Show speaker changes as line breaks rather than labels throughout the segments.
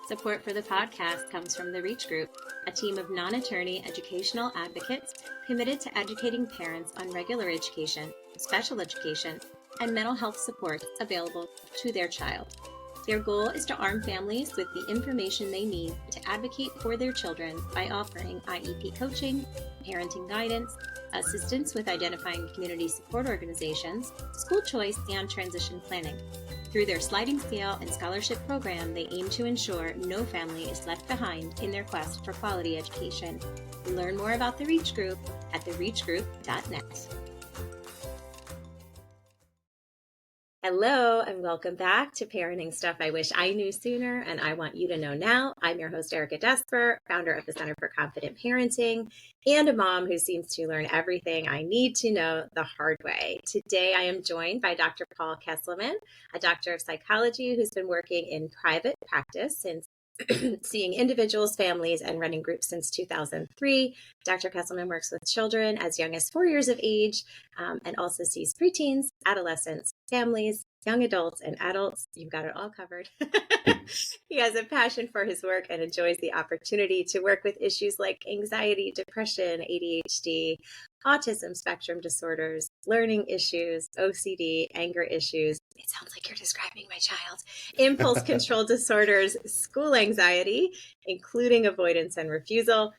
Support for the podcast comes from the Reach Group, a team of non-attorney educational advocates committed to educating parents on regular education, special education, and mental health supports available to their child. Their goal is to arm families with the information they need to advocate for their children by offering IEP coaching, parenting guidance, assistance with identifying community support organizations, school choice, and transition planning. Through their sliding scale and scholarship program, they aim to ensure no family is left behind in their quest for quality education. Learn more about the Reach Group at thereachgroup.net. Hello, and welcome back to Parenting Stuff I Wish I Knew Sooner, and I Want You to Know Now. I'm your host, Erica Desper, founder of the Center for Confident Parenting, and a mom who seems to learn everything I need to know the hard way. Today, I am joined by Dr. Paul Kesselman, a doctor of psychology who's been working in private practice since seeing individuals, families, and running groups since 2003. Dr. Kesselman works with children as young as 4 years of age and also sees preteens, adolescents, families, young adults, and adults. You've got it all covered. He has a passion for his work and enjoys the opportunity to work with issues like anxiety, depression, ADHD, autism spectrum disorders, learning issues, OCD, anger issues. It sounds like you're describing my child. Impulse control disorders, school anxiety, including avoidance and refusal,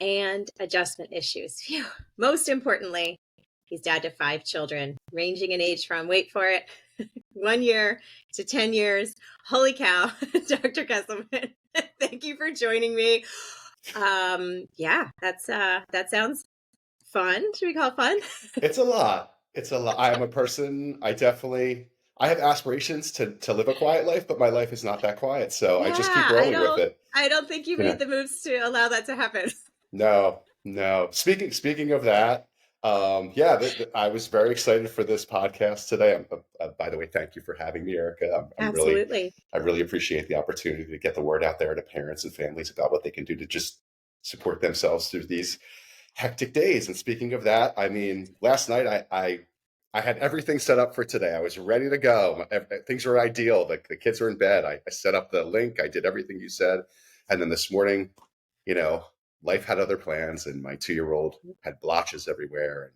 and adjustment issues. Phew. Most importantly, he's dad to 5 children, ranging in age from, wait for it, 1 year to 10 years. Holy cow, Dr. Kesselman, thank you for joining me. That sounds fun. Should we call it fun?
It's a lot. I am a person, I have aspirations to live a quiet life, but my life is not that quiet. So I just keep rolling with it.
I don't think you made the moves to allow that to happen.
No. Speaking of that, I was very excited for this podcast today. By the way, thank you for having me, Erica.
Absolutely.
I really appreciate the opportunity to get the word out there to parents and families about what they can do to just support themselves through these hectic days. And speaking of that, I mean, last night I had everything set up for today. I was ready to go. Things were ideal. The kids were in bed. I set up the link. I did everything you said. And then this morning, life had other plans, and my 2-year-old had blotches everywhere. And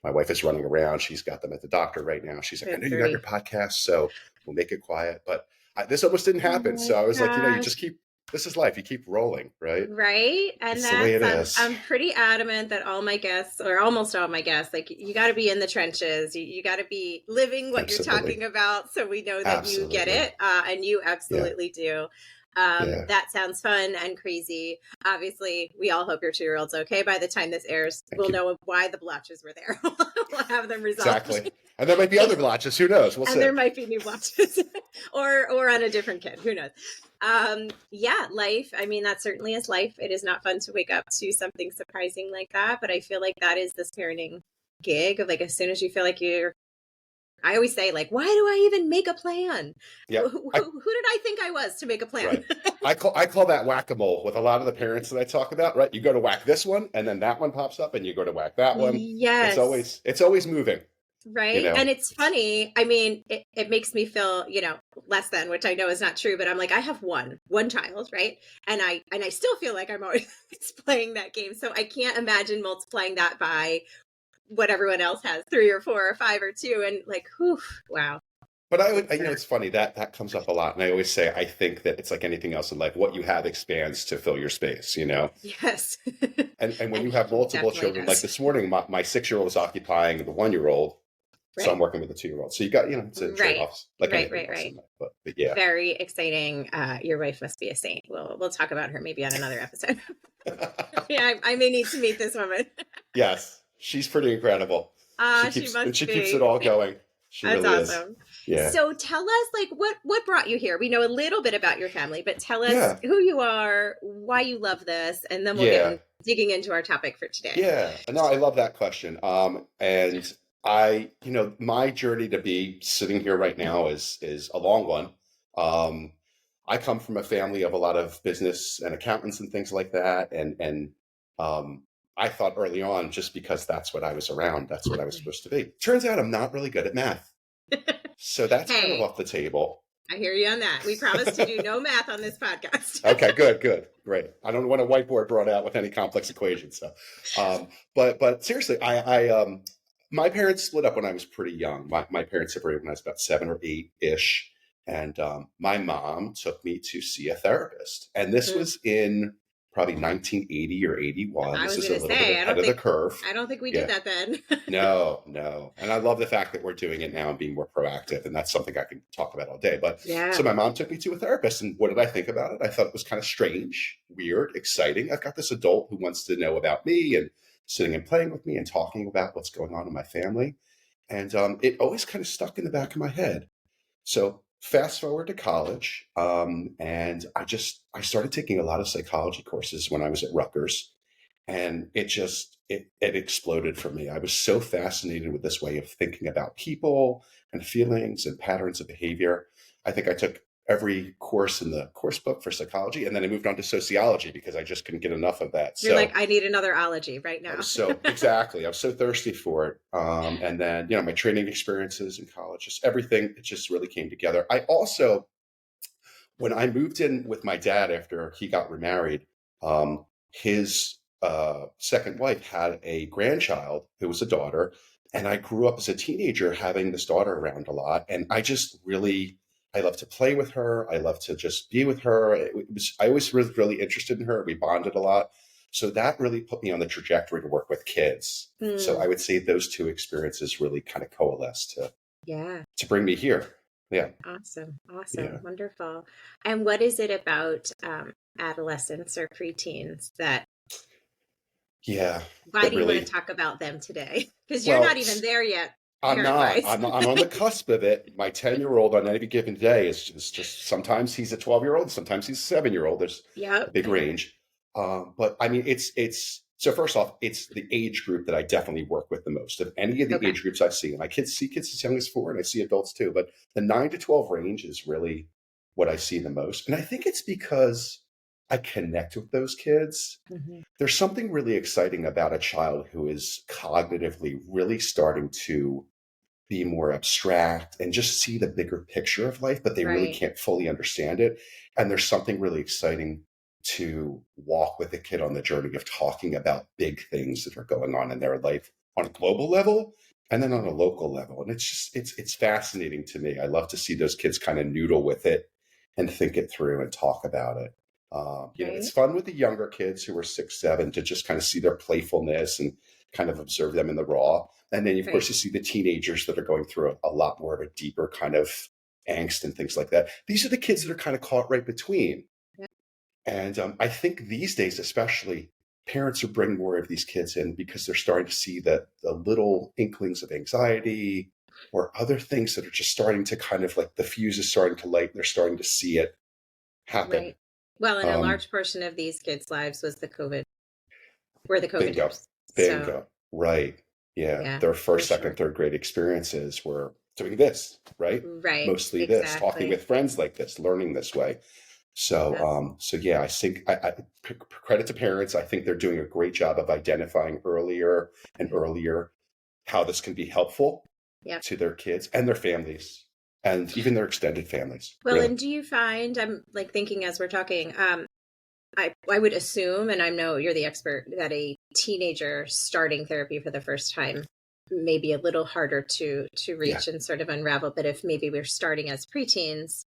my wife is running around. She's got them at the doctor right now. She's like, I know you got your podcast, so we'll make it quiet. But this almost didn't happen. So I was like, you just this is life. You keep rolling, right?
Right. And
that's the way it is.
I'm pretty adamant that all my guests, or almost all my guests, like you got to be in the trenches. You got to be living what you're talking about. So we know that you get it. And you absolutely do. That sounds fun and crazy. Obviously, we all hope your 2-year-old's okay by the time this airs. We'll know why the blotches were there. We'll have them resolved.
Exactly. And there might be other blotches. Who knows? We'll see.
There might be new blotches or on a different kid. Who knows? Life. I mean, that certainly is life. It is not fun to wake up to something surprising like that. But I feel like that is this parenting gig of like, as soon as you feel like I always say, like, why do I even make a plan?
Yeah.
Who did I think I was to make a plan?
Right. I call that whack-a-mole with a lot of the parents that I talk about, right? You go to whack this one, and then that one pops up, and you go to whack that one.
Yes.
It's always moving.
Right. And it's funny. I mean, it makes me feel, less than, which I know is not true, but I'm like, I have one child, right? And I still feel like I'm always playing that game. So I can't imagine multiplying that by what everyone else has, 3 or 4 or 5 or 2. And like, whew, wow.
But it's funny that comes up a lot. And I always say, I think that it's like anything else in life. What you have expands to fill your space,
Yes.
and when you have multiple children, like this morning, my 6-year-old was occupying the 1-year-old. Right. So I'm working with the 2-year-old. So you got, it's a trade-offs. Like
right.
But yeah.
Very exciting. Your wife must be a saint. We'll talk about her maybe on another episode. Yeah, I may need to meet this woman.
Yes. She's pretty incredible. She keeps it all going.
That's
really
awesome.
Is. Yeah.
So tell us, like, what brought you here? We know a little bit about your family, but tell us who you are, why you love this, and then we'll get digging into our topic for today.
Yeah. No, I love that question. And I, my journey to be sitting here right now is a long one. I come from a family of a lot of business and accountants and things like that, and I thought early on, just because that's what I was around, that's what I was supposed to be. Turns out I'm not really good at math. So that's kind of off the table.
I hear you on that. We promise to do no math on this podcast.
Okay, good, great. I don't want a whiteboard brought out with any complex equations. So, but seriously, my parents split up when I was pretty young. My parents separated when I was about 7 or 8 ish, and my mom took me to see a therapist, and this was in probably 1980 or 81.
I
This
was
is a
going to
little
say,
bit ahead of the curve.
I don't think we
Yeah.
did that then.
No. And I love the fact that we're doing it now and being more proactive. And that's something I can talk about all day. But
Yeah.
so my mom took me to a therapist. And what did I think about it? I thought it was kind of strange, weird, exciting. I've got this adult who wants to know about me and sitting and playing with me and talking about what's going on in my family. And it always kind of stuck in the back of my head. So fast forward to college. And I started taking a lot of psychology courses when I was at Rutgers. And it exploded for me. I was so fascinated with this way of thinking about people and feelings and patterns of behavior. I think I took every course in the course book for psychology, and then I moved on to sociology because I just couldn't get enough of that.
You're like, I need another ology right now.
Exactly. I was so thirsty for it. And then, my training experiences in college, just everything, it just really came together. I also, when I moved in with my dad after he got remarried, his second wife had a grandchild who was a daughter, and I grew up as a teenager having this daughter around a lot, and I love to play with her. I love to just be with her. I always was really interested in her. We bonded a lot. So that really put me on the trajectory to work with kids. So I would say those two experiences really kind of coalesced to bring me here. Yeah.
Awesome. Yeah. Wonderful. And what is it about adolescents or preteens that why do you want to talk about them today? Because you're not even there yet.
I'm not. I'm on the cusp of it. My 10-year-old on any given day is just sometimes he's a 12-year-old, sometimes he's a 7-year-old. There's a big range. But I mean, so first off, it's the age group that I definitely work with the most of any of the age groups I've seen. And I see kids as young as 4, and I see adults too. But the 9 to 12 range is really what I see the most. And I think it's because I connect with those kids. Mm-hmm. There's something really exciting about a child who is cognitively really starting to be more abstract and just see the bigger picture of life, but they really can't fully understand it. And there's something really exciting to walk with a kid on the journey of talking about big things that are going on in their life on a global level and then on a local level. And it's fascinating to me. I love to see those kids kind of noodle with it and think it through and talk about it. It's fun with the younger kids who are 6, 7 to just kind of see their playfulness and kind of observe them in the raw. And then, of course, you see the teenagers that are going through a lot more of a deeper kind of angst and things like that. These are the kids that are kind of caught right between. Yeah. And I think these days, especially, parents are bringing more of these kids in because they're starting to see the little inklings of anxiety or other things that are just starting to kind of like the fuse is starting to light. And they're starting to see it happen.
Right. Well, and a large portion of these kids' lives was the COVID years.
Bingo. Right. Yeah. Their first, second, third grade experiences were doing this, right?
Right.
Mostly this, talking with friends like this, learning this way. So, I think I credit to parents. I think they're doing a great job of identifying earlier and earlier how this can be helpful to their kids and their families and even their extended families.
Well, really. And do you find, I'm like thinking as we're talking, I would assume, and I know you're the expert, that a teenager starting therapy for the first time may be a little harder to reach and sort of unravel. But if maybe we're starting as preteens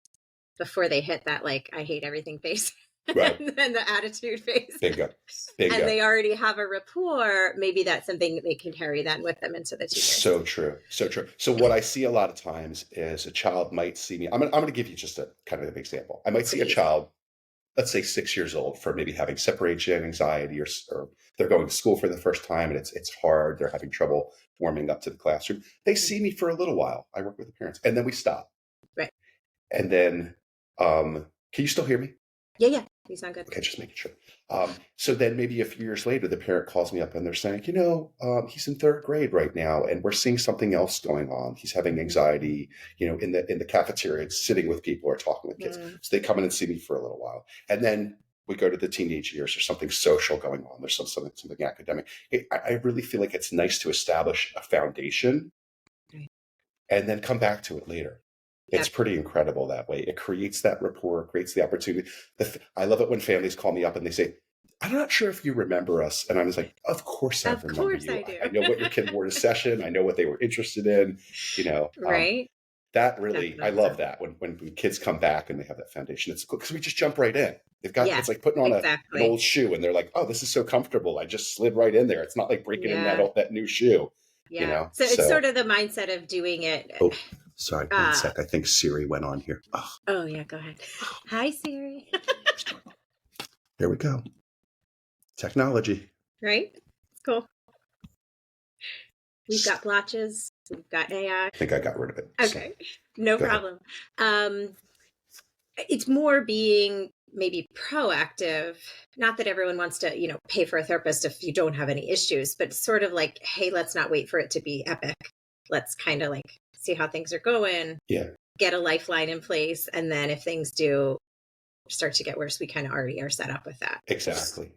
before they hit that, like, I hate everything phase, right. and the attitude phase,
Bingo.
And they already have a rapport, maybe that's something they can carry then with them into the teen years.
So true. So what I see a lot of times is a child might see me. I'm going to give you just a kind of an example. I might see a child, let's say 6 years old, for maybe having separation anxiety, or they're going to school for the first time and it's hard. They're having trouble warming up to the classroom. They see me for a little while. I work with the parents and then we stop.
Right.
And then, can you still hear me?
Yeah. You sound good.
Okay, just making sure. So then maybe a few years later, the parent calls me up and they're saying, he's in 3rd grade right now, and we're seeing something else going on. He's having anxiety, in the cafeteria, sitting with people or talking with kids. So they come in and see me for a little while. And then we go to the teenage years. There's something social going on. There's something academic. I really feel like it's nice to establish a foundation and then come back to it later.
Yep.
It's pretty incredible that way. It creates that rapport, creates the opportunity. I love it when families call me up and they say, I'm not sure if you remember us. And I was like, of course I
Of
remember
course
you.
I do.
I know what your kid wore to session. I know what they were interested in. You know,
Right?
that
That's
really, I love
awesome.
that when kids come back and they have that foundation. It's cool because we just jump right in. It's
Yes,
like putting on an
exactly.
old shoe and they're like, oh, this is so comfortable. I just slid right in there. It's not like breaking in
Yeah.
that new shoe, you
Yeah.
know?
So it's sort
So,
of the mindset of doing it.
oh, sorry, one
Uh,
sec. I think Siri went on here.
oh, yeah, go ahead. Hi, Siri.
There we go. Technology.
Right? It's cool. We've got blotches. We've got AI.
I think I got rid of it.
Okay. No
Go ahead.
problem. It's more being maybe proactive. Not that everyone wants to, pay for a therapist if you don't have any issues, but sort of like, hey, let's not wait for it to be epic. Let's kind of like see how things are going.
Yeah.
Get a lifeline in place. And then if things do start to get worse, we kind of already are set up with that.
Exactly.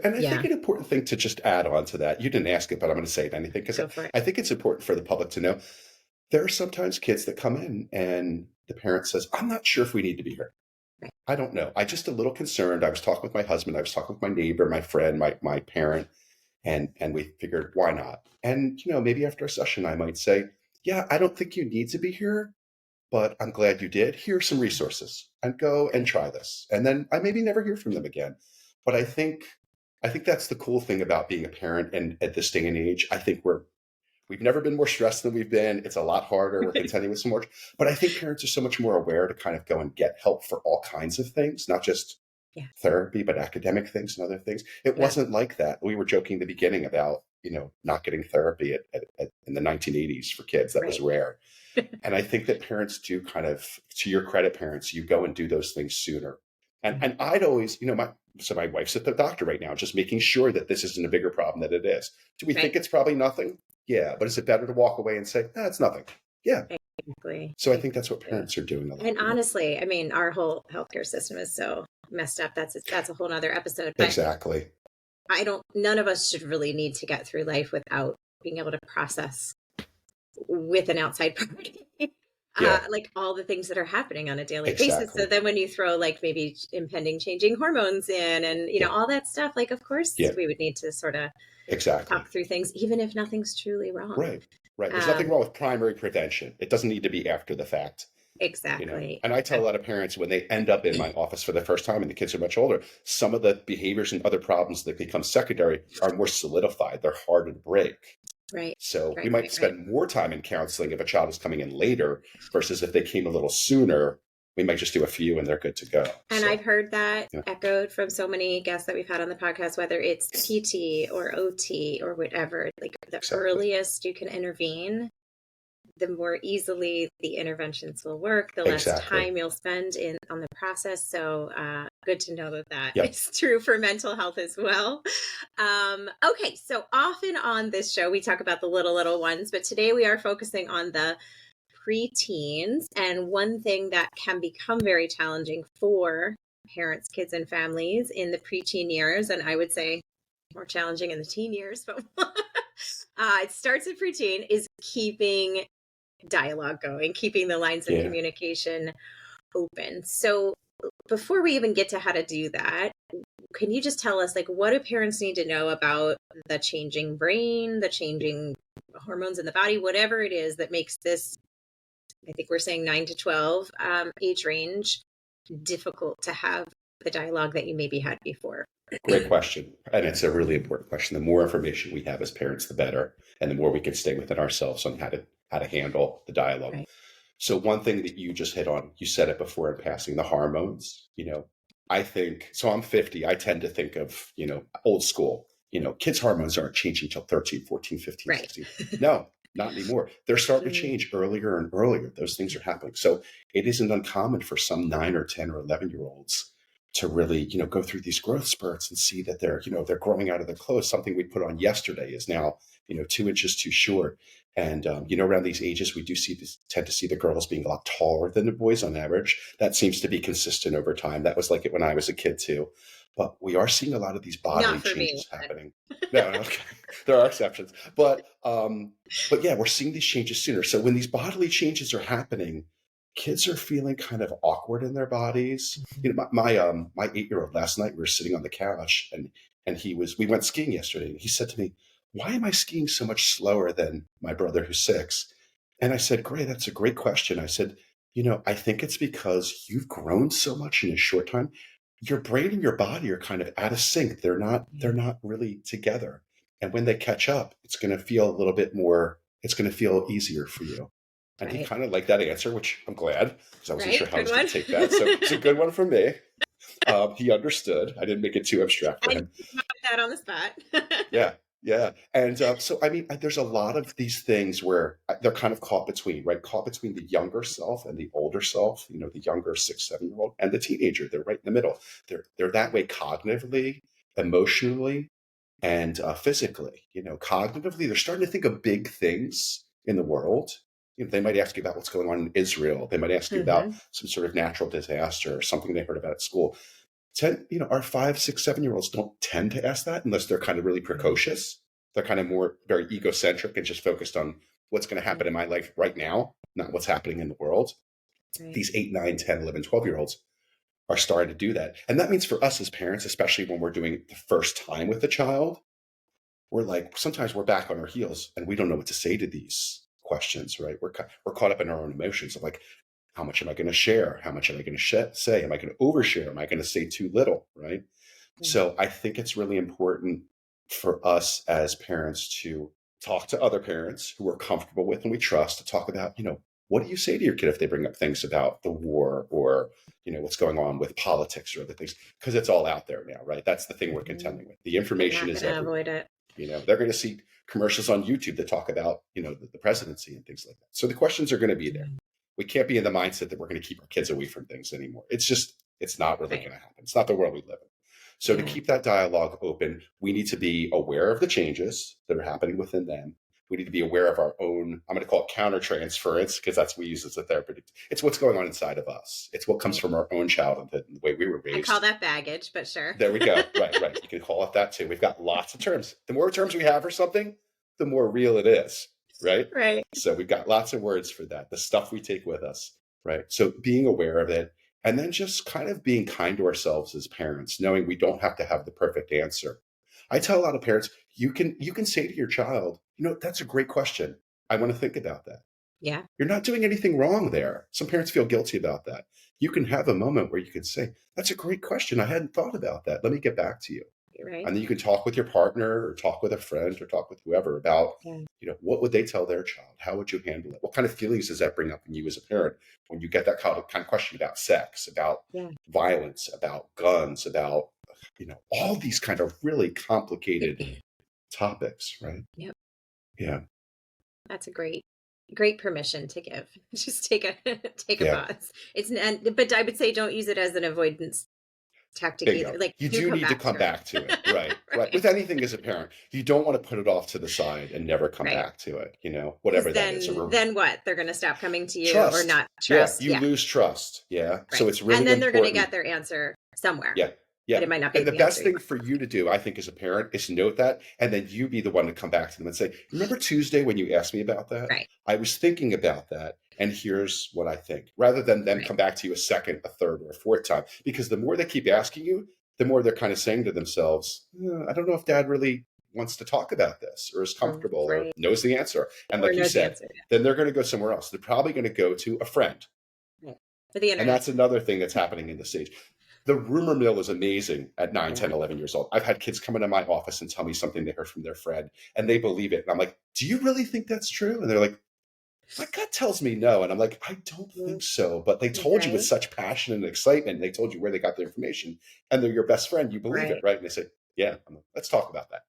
And I
Yeah.
think an important thing to just add on to that, you didn't ask it, but I'm going to say it anything because
Go for it.
I think it's important for the public to know there are sometimes kids that come in and the parent says, I'm not sure if we need to be here.
Right.
I don't know. I'm just a little concerned. I was talking with my husband. I was talking with my neighbor, my friend, my parent, and we figured, why not? And, maybe after a session, I might say, yeah, I don't think you need to be here, but I'm glad you did. Here are some resources and go and try this. And then I maybe never hear from them again. But I think that's the cool thing about being a parent and at this day and age. I think we've never been more stressed than we've been. It's a lot harder. We're contending with some more, but I think parents are so much more aware to kind of go and get help for all kinds of things, not just therapy, but academic things and other things. It wasn't like that. We were joking in the beginning about, not getting therapy in the 1980s for kids. That was rare. And I think that parents do kind of, to your credit, parents, you go and do those things sooner. And I'd always, my wife's at the doctor right now, just making sure that this isn't a bigger problem than it is. Do we think it's probably nothing? Yeah. But is it better to walk away and say, it's nothing? Yeah.
Exactly.
So I think that's what parents are doing a lot.
And honestly, I mean, our whole healthcare system is so messed up. That's a whole nother episode. But
exactly.
None of us should really need to get through life without being able to process with an outside party. Like all the things that are happening on a daily basis. So then when you throw like maybe impending changing hormones in and, all that stuff, like, of course, we would need to sort of talk through things, even if nothing's truly wrong.
Right. There's nothing wrong with primary prevention. It doesn't need to be after the fact.
Exactly.
And I tell a lot of parents when they end up in my office for the first time and the kids are much older, some of the behaviors and other problems that become secondary are more solidified. They're harder to break.
Right.
So we might spend more time in counseling if a child is coming in later versus if they came a little sooner, we might just do a few and they're good to go.
And I've heard that echoed from so many guests that we've had on the podcast, whether it's PT or OT or whatever, like the earliest you can intervene, the more easily the interventions will work, the less time you'll spend on the process. So good to know that is true for mental health as well. Okay, so often on this show, we talk about the little ones, but today we are focusing on the preteens. And one thing that can become very challenging for parents, kids, and families in the preteen years, and I would say more challenging in the teen years, but it starts at preteen, is keeping dialogue going, keeping the lines of communication open. So before we even get to how to do that, can you just tell us, like, what do parents need to know about the changing brain, the changing hormones in the body, whatever it is that makes this, I think we're saying 9 to 12 age range, difficult to have the dialogue that you maybe had before?
Great question. And it's a really important question. The more information we have as parents, the better. And the more we can stay within ourselves on how to handle the dialogue. Right. So one thing that you just hit on, you said it before in passing, the hormones, I think, so I'm 50. I tend to think of, old school, kids' hormones aren't changing until 13, 14, 15, 16. No, not anymore. They're starting to change earlier and earlier. Those things are happening. So it isn't uncommon for some 9 or 10 or 11-year-olds to really, go through these growth spurts and see that they're growing out of their clothes. Something we put on yesterday is now, 2 inches too short. And, around these ages, we do tend to see the girls being a lot taller than the boys on average. That seems to be consistent over time. That was like it when I was a kid too. But we are seeing a lot of these bodily changes happening. No, okay. There are exceptions. But yeah, we're seeing these changes sooner. So when these bodily changes are happening, kids are feeling kind of awkward in their bodies.
Mhm.
You know, my 8-year-old last night, we were sitting on the couch and we went skiing yesterday. And he said to me, "Why am I skiing so much slower than my brother who's 6?" And I said, "Great, that's a great question." I said, I think it's because you've grown so much in a short time. Your brain and your body are kind of out of sync. They're not really together. And when they catch up, it's going to feel a little bit more, it's going to feel easier for you. And he
Right.
kind of liked that answer, which I'm glad, because I wasn't sure
Right.
how he
Good
was going
one.
to take that. So it's a good one from me. He understood. I didn't make it too abstract for
I
him.
got that on the spot.
Yeah, yeah. And so, I mean, there's a lot of these things where they're kind of caught between, right? Caught between the younger self and the older self, the younger 6, 7-year-old and the teenager. They're right in the middle. They're that way cognitively, emotionally, and physically. Cognitively, they're starting to think of big things in the world. They might ask you about what's going on in Israel. They might ask you about
Hmm.
some sort of natural disaster or something they heard about at school. Our 5, 6, 7-year-olds don't tend to ask that unless they're kind of really precocious. They're kind of more very egocentric and just focused on what's going to happen in my life right now, not what's happening in the world.
Right.
These 8, 9, 10, 11, 12-year-olds are starting to do that. And that means for us as parents, especially when we're doing the first time with a child, we're like, sometimes we're back on our heels and we don't know what to say to these questions, right? We're caught up in our own emotions of like, how much am I going to share? How much am I going to say? Am I going to overshare? Am I going to say too little? Right.
Mm.
So I think it's really important for us as parents to talk to other parents who we're comfortable with and we trust to talk about, what do you say to your kid if they bring up things about the war or, what's going on with politics or other things? Because it's all out there now, right? That's the thing we're
Mhm.
contending with. The
They're
information
not
is
going to
everywhere.
avoid it.
They're going to see commercials on YouTube that talk about, the presidency and things like that. So the questions are going to be there.
Mhm.
We can't be in the mindset that we're going to keep our kids away from things anymore. It's not really
Right.
going to happen. It's not the world we live in. So to
Yeah.
keep that dialogue open, we need to be aware of the changes that are happening within them. We need to be aware of our own, I'm going to call it countertransference, because that's what we use as a therapeutic. It's what's going on inside of us. It's what comes
Right.
from our own childhood and the way we were
I call
raised.
that baggage, but sure.
There we go. Right, right. You can call it that too. We've got lots of terms. The more terms we have for something, the more real it is, right?
Right.
So we've got lots of words for that, the stuff we take with us, right? So being aware of it and then just kind of being kind to ourselves as parents, knowing we don't have to have the perfect answer. I tell a lot of parents, you can say to your child, that's a great question. I want to think about that.
Yeah.
You're not doing anything wrong there. Some parents feel guilty about that. You can have a moment where you can say, that's a great question. I hadn't thought about that. Let me get back to you.
You're right.
And then you can talk with your partner or talk with a friend or talk with whoever about,
Yeah.
what would they tell their child? How would you handle it? What kind of feelings does that bring up in you as a parent when you get that kind of question about sex, about
Yeah.
violence, about guns, about, all these kind of really complicated topics, right?
Yep.
Yeah.
That's a great permission to give. Just take a
Yeah.
pause. But I would say don't use it as an avoidance tactic
Bingo.
either. Like,
You
do
do
come
need to
back
come
to it.
back to it. Right. Right.
Right.
With anything as a parent, you don't want to put it off to the side and never come
Right.
back to it,
Because
whatever that is.
then what? They're going to stop coming to you or
Trust.
not
Yeah.
trust.
You
Yeah.
lose trust. Yeah. So
Right.
it's really
And then they're going to
important.
get their answer somewhere,
Yeah.
but
Yeah.
it might not be
And the
the answer
best
you
thing for you to do, I think, as a parent is note that and then you be the one to come back to them and say, remember Tuesday when you asked me about that?
want. Right.
I was thinking about that. And here's what I think, rather than them
Right.
come back to you a second, a third, or a fourth time. Because the more they keep asking you, the more they're kind of saying to themselves, I don't know if dad really wants to talk about this or is comfortable or
Right.
knows the answer. And
Or
like you
knows the
said,
answer.
then they're going to go somewhere else. They're probably going to go to a friend.
Right. For the
And
internet.
that's another thing that's happening in this age. The rumor mill is amazing at 9,
Yeah.
10, 11 years old. I've had kids come into my office and tell me something they heard from their friend and they believe it. And I'm like, do you really think that's true? And they're like, my gut tells me no. And I'm like, I don't think so. But they told you with
Right.
such passion and excitement. They told you where they got the information and they're your best friend. You believe it,
Right.
right? And they say, yeah, I'm like, let's talk about that.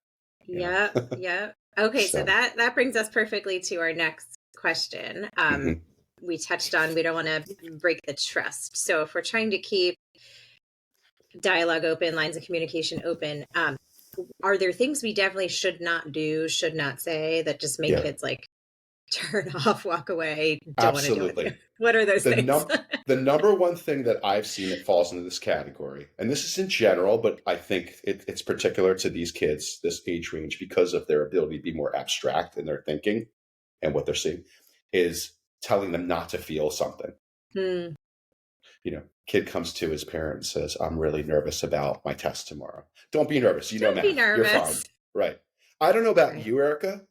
Yeah. Yeah. Okay. So
So,
that brings us perfectly to our next question.
mhm.
We touched on we don't want to break the trust. So if we're trying to keep dialogue open, lines of communication open, are there things we definitely should not do, should not say that just make
Yeah,
kids like turn off, walk away, don't want to deal with you?
absolutely.
What are those
The
things?
the number one thing that I've seen that falls into this category, and this is in general, but I think it's particular to these kids, this age range, because of their ability to be more abstract in their thinking and what they're seeing, is telling them not to feel something.
Mm.
Kid comes to his parent and says, I'm really nervous about my test tomorrow. Don't be nervous. You know
Don't be
math. You're fine.
nervous.
Right. I don't know about
Right.
you, Erica,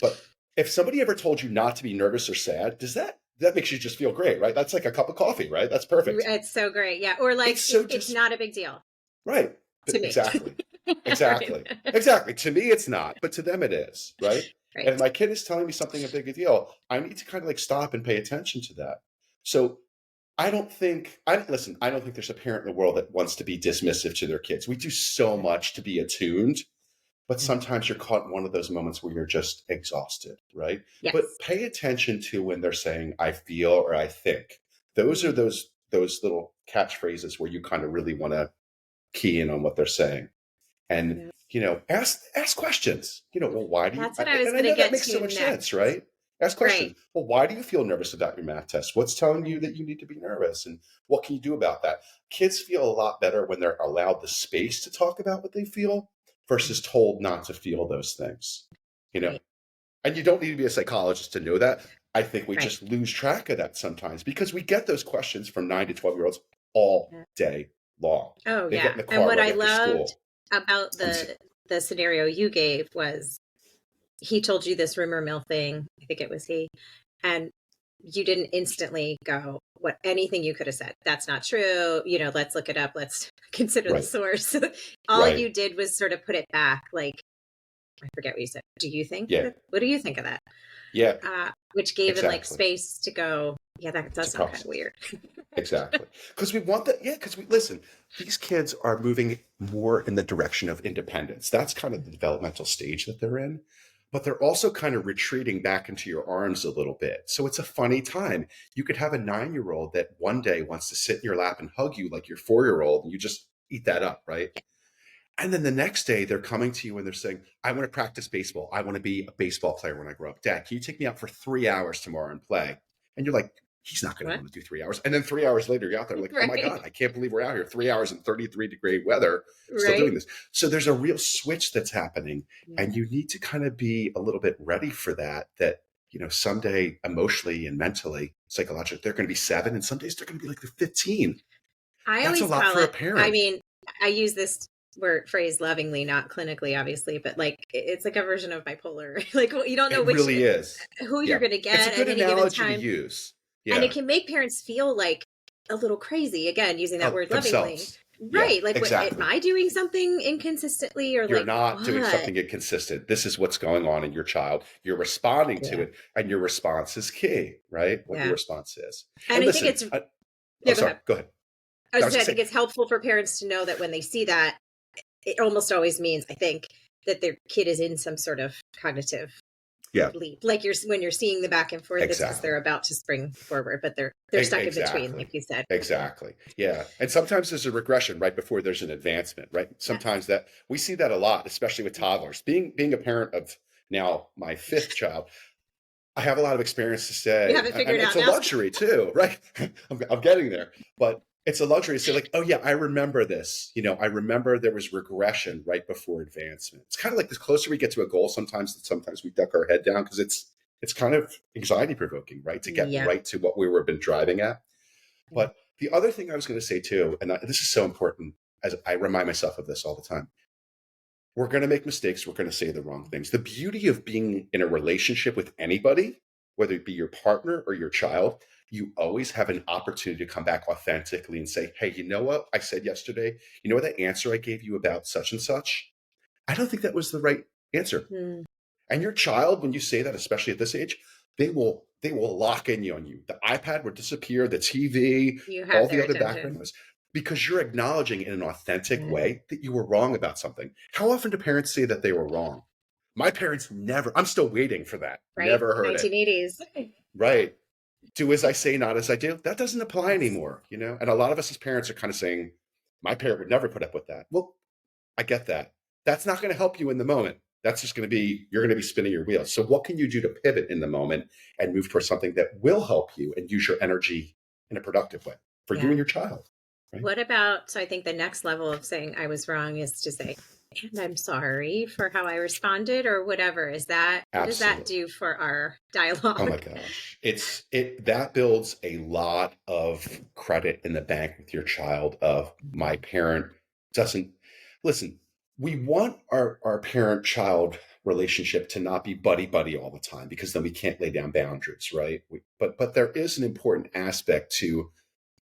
but if somebody ever told you not to be nervous or sad, that makes you just feel great, right? That's like a cup of coffee, right? That's perfect.
It's so great. Yeah. Or like,
It's so
it's
just
not a big deal
right.
to me.
Exactly.
Right.
Exactly. To me, it's not, but to them it is, right? And
Right.
if my kid is telling me something a big deal, I need to kind of like stop and pay attention to that. So I don't think there's a parent in the world that wants to be dismissive to their kids. We do so much to be attuned, but sometimes you're caught in one of those moments where you're just exhausted, right?
Yes.
But pay attention to when they're saying I feel or I think. Those are those little catchphrases where you kind of really want to key in on what they're saying. And ask questions. Well, why do you?
That's what I was
And I
going to
know that
get
makes so
to
much
next.
sense, right? Ask questions.
Right.
Well, why do you feel nervous about your math test? What's telling you that you need to be nervous? And what can you do about that? Kids feel a lot better when they're allowed the space to talk about what they feel versus told not to feel those things.
Right.
And you don't need to be a psychologist to know that. I think we
Right.
just lose track of that sometimes because we get those questions from 9 to 12-year-olds all day long.
Oh,
They
yeah.
get in the car
And what
right
I
after
loved
school.
about the scenario you gave was he told you this rumor mill thing. I think it was he. And you didn't instantly go, what anything you could have said. That's not true. Let's look it up. Let's consider the source. All you did was sort of put it back. Like, I forget what you said. Do you think?
Yeah.
What do you think of that?
Yeah.
Which gave him like space to go, yeah, that does sound kind of weird.
Exactly. Because we want that. Yeah. Because listen, these kids are moving more in the direction of independence. That's kind of the developmental stage that they're in. But they're also kind of retreating back into your arms a little bit. So it's a funny time. You could have a 9-year-old that one day wants to sit in your lap and hug you like your 4-year-old, and you just eat that up, right? And then the next day they're coming to you and they're saying, I want to practice baseball. I want to be a baseball player when I grow up. Dad, can you take me out for 3 hours tomorrow and play? And you're like, he's not going to want to do 3 hours. And then 3 hours later, you're out there like, oh my God, I can't believe we're out here 3 hours in 33-degree weather still doing this. So there's a real switch that's happening. And you need to kind of be a little bit ready for that, someday emotionally and mentally, psychologically, they're going to be 7 and some days they're going to be like they're 15. That's a lot for a parent.
I mean, I use this phrase lovingly, not clinically, obviously, but like it's like a version of bipolar. Like you don't know who you're going to get.
It's a good
at any
analogy
given time
to use.
Yeah. And it can make parents feel like a little crazy, again, using that word lovingly. Right.
Yeah,
like,
exactly.
Am I doing something inconsistently? Or
you're not doing something inconsistent. This is what's going on in your child. You're responding to it, and your response is key, right? What your response is.
And I think it's...
Go ahead.
I think it's helpful for parents to know that when they see that, it almost always means, I think, that their kid is in some sort of cognitive leap. Like when you're seeing the back and forth, it's because they're about to spring forward, but they're stuck in between, like you said.
Exactly. Yeah. And sometimes there's a regression right before there's an advancement, right? Sometimes that we see that a lot, especially with toddlers. Being a parent of now my 5th child, I have a lot of experience to say.
You have it figured out
now. It's a luxury too, right? I'm getting there, but it's a luxury to say like, oh yeah, I remember this. I remember there was regression right before advancement. It's kind of like the closer we get to a goal, sometimes we duck our head down because it's kind of anxiety provoking, right? To get right to what we were been driving at. But the other thing I was going to say too, and this is so important, as I remind myself of this all the time. We're going to make mistakes. We're going to say the wrong things. The beauty of being in a relationship with anybody, whether it be your partner or your child, you always have an opportunity to come back authentically and say, hey, you know what I said yesterday? You know what that answer I gave you about such and such? I don't think that was the right answer. And your child, when you say that, especially at this age, they will lock in on you. The iPad will disappear, the TV, all the other background noise, because you're acknowledging in an authentic way that you were wrong about something. How often do parents say that they were wrong? My parents never. I'm still waiting for that. Right? Never heard
1980s.
It. Right. Do as I say, not as I do. That doesn't apply anymore, And a lot of us as parents are kind of saying, my parent would never put up with that. Well, I get that. That's not going to help you in the moment. That's just going to be, you're going to be spinning your wheels. So what can you do to pivot in the moment and move towards something that will help you and use your energy in a productive way for you and your child? Right?
What about, so I think the next level of saying I was wrong is to say, And I'm sorry for how I responded or whatever. Is that, what does that
Absolutely.
do for our
Oh my
dialogue?
gosh. That builds a lot of credit in the bank with your child of my parent doesn't listen. We want our parent child relationship to not be buddy buddy all the time because then we can't lay down boundaries, right? But there is an important aspect to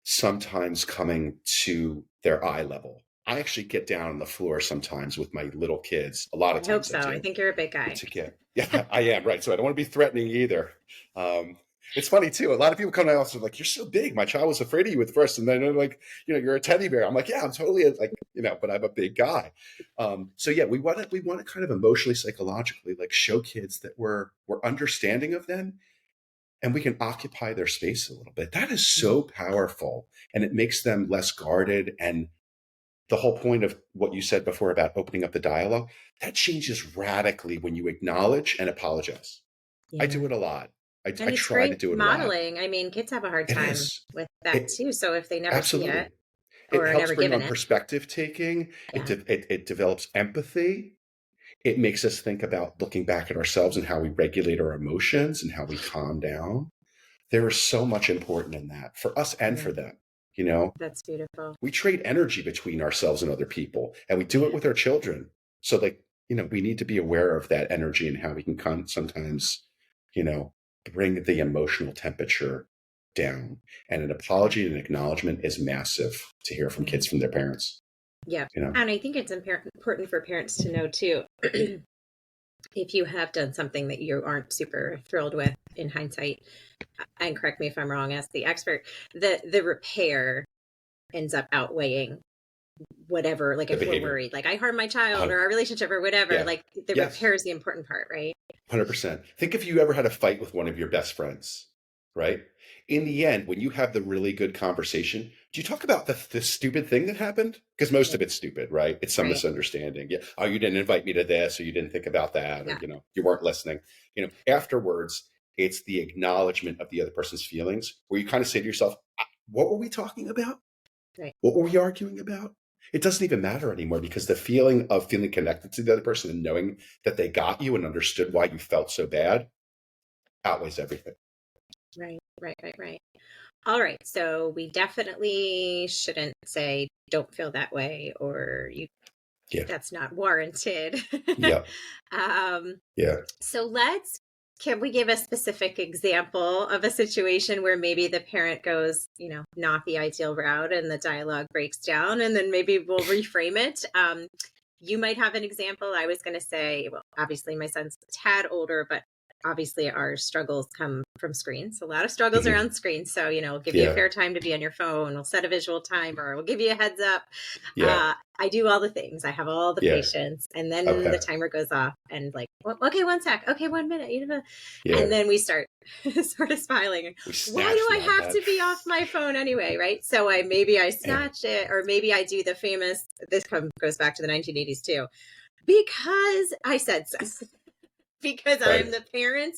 sometimes coming to their eye level. I actually get down on the floor sometimes with my little kids. A lot of
I hope
times I
so. I
do
think you're a big guy.
to get, yeah, I am, right. So I don't want to be threatening either. Um, it's funny too. A lot of people come to my office and are like, "You're so big. My child was afraid of you at first," and then they're like, "You're a teddy bear." I'm like, "Yeah, I'm totally but I'm a big guy." So yeah, we want to kind of emotionally, psychologically, like show kids that we're understanding of them and we can occupy their space a little bit. That is so powerful, and it makes them less guarded. And the whole point of what you said before about opening up the dialogue, that changes radically when you acknowledge and apologize. I do
Yeah.
it a lot. I
And it's
try to
great
do it a lot.
modeling. I mean, kids have a hard
It
time
is.
with that
It
too. So if they never see it
absolutely. It
or are
helps
never
bring
given
on
it,
perspective taking.
yeah.
It develops empathy. It makes us think about looking back at ourselves and how we regulate our emotions and how we calm down. There is so much important in that for us and
Yeah.
for them. You know,
That's beautiful.
we trade energy between ourselves and other people, and we do it
Yeah.
with our children. So, we need to be aware of that energy and how we can sometimes, you know, bring the emotional temperature down. And an
Yeah.
apology and an acknowledgement is massive to hear from
Yeah.
kids from their parents.
Yeah.
You know,
And I think it's important for parents to know too, if you have done something that you aren't super thrilled with in hindsight, and correct me if I'm wrong, as the expert, the repair ends up outweighing whatever, like
the
if we're
behavior.
worried, like I harmed my child or
Uh,
our relationship or whatever,
yeah.
like the
Yes.
repair is the important part, right?
100%. Think if you ever had a fight with one of your best friends, right? In the end, when you have the really good conversation, do you talk about the stupid thing that happened? Because most
Yeah.
of it's stupid, right? It's some
Right.
misunderstanding. Yeah. Oh, you didn't invite me to this, or you didn't think about that, or,
Yeah.
you weren't listening. Afterwards, it's the acknowledgement of the other person's feelings where you kind of say to yourself, what were we talking about?
Right.
What were we arguing about? It doesn't even matter anymore because the feeling of feeling connected to the other person and knowing that they got you and understood why you felt so bad outweighs everything.
Right. Right. Right. Right. All right. So we definitely shouldn't say, don't feel that way, or you,
Yeah.
that's not warranted.
Yeah.
um,
Yeah.
so can we give a specific example of a situation where maybe the parent goes, not the ideal route and the dialogue breaks down, and then maybe we'll reframe it? You might have an example. I was going to say, well, obviously my son's a tad older, but obviously our struggles come from screens. A lot of struggles are
Mhm.
on screens. So, we'll give you a
Yeah.
fair time to be on your phone. We'll set a visual timer. We'll give you a heads up.
Yeah.
I do all the things. I have all the
Yeah.
patience. And then the
Okay.
timer goes off and like, okay, 1 sec. Okay, 1 minute.
Yeah.
And then we start sort of smiling.
We
Why
snatch
do
the
I have
iPad.
to be off my phone anyway? Right. So maybe I
Yeah.
snatch it, or maybe I do the famous, goes back to the 1980s too, because I said so. Because I'm
Right.
the parent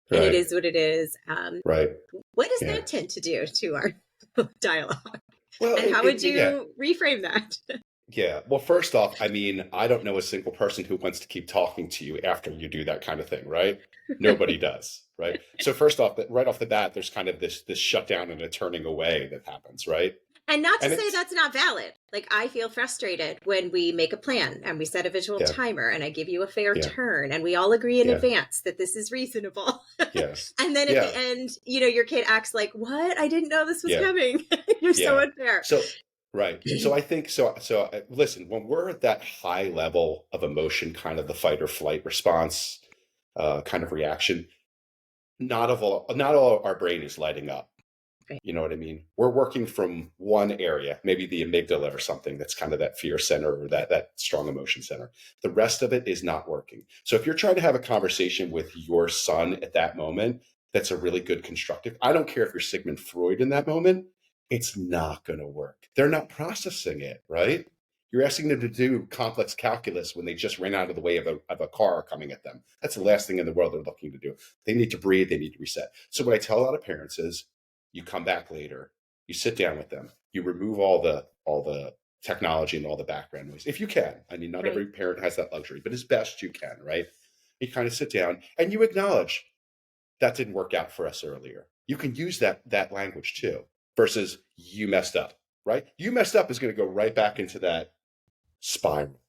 and it
Right.
is what it is.
Right.
What does
Yeah.
that tend to do to our dialogue?
Well,
And how would
yeah.
you reframe that?
Yeah. Well, first off, I mean, I don't know a single person who wants to keep talking to you after you do that kind of thing, right? Nobody does, right? So first off, right off the bat, there's kind of this shutdown and a turning away that happens, right?
And not to
And
say
it's
that's not valid. Like, I feel frustrated when we make a plan and we set a visual
yeah,
timer and I give you a fair
yeah,
turn and we all agree in
yeah,
advance that this is reasonable.
yes,
And then at the
yeah,
end, your kid acts like, what? I didn't know this was
yeah,
coming. You're so
yeah.
unfair.
So right. So I think so. Listen, when we're at that high level of emotion, kind of the fight or flight response, kind of reaction, not all our brain is lighting up.
Right.
You know what I mean? We're working from one area, maybe the amygdala or something that's kind of that fear center or that strong emotion center. The rest of it is not working. So if you're trying to have a conversation with your son at that moment, that's a really good constructive. I don't care if you're Sigmund Freud in that moment, it's not going to work. They're not processing it, right? You're asking them to do complex calculus when they just ran out of the way of a car coming at them. That's the last thing in the world they're looking to do. They need to breathe. They need to reset. So what I tell a lot of parents is, you come back later, you sit down with them, you remove all the technology and all the background noise. If you can, I mean, not
Right.
every parent has that luxury, but as best you can, right? You kind of sit down and you acknowledge that didn't work out for us earlier. You can use that language too, versus you messed up, right? You messed up is going to go right back into that spiral.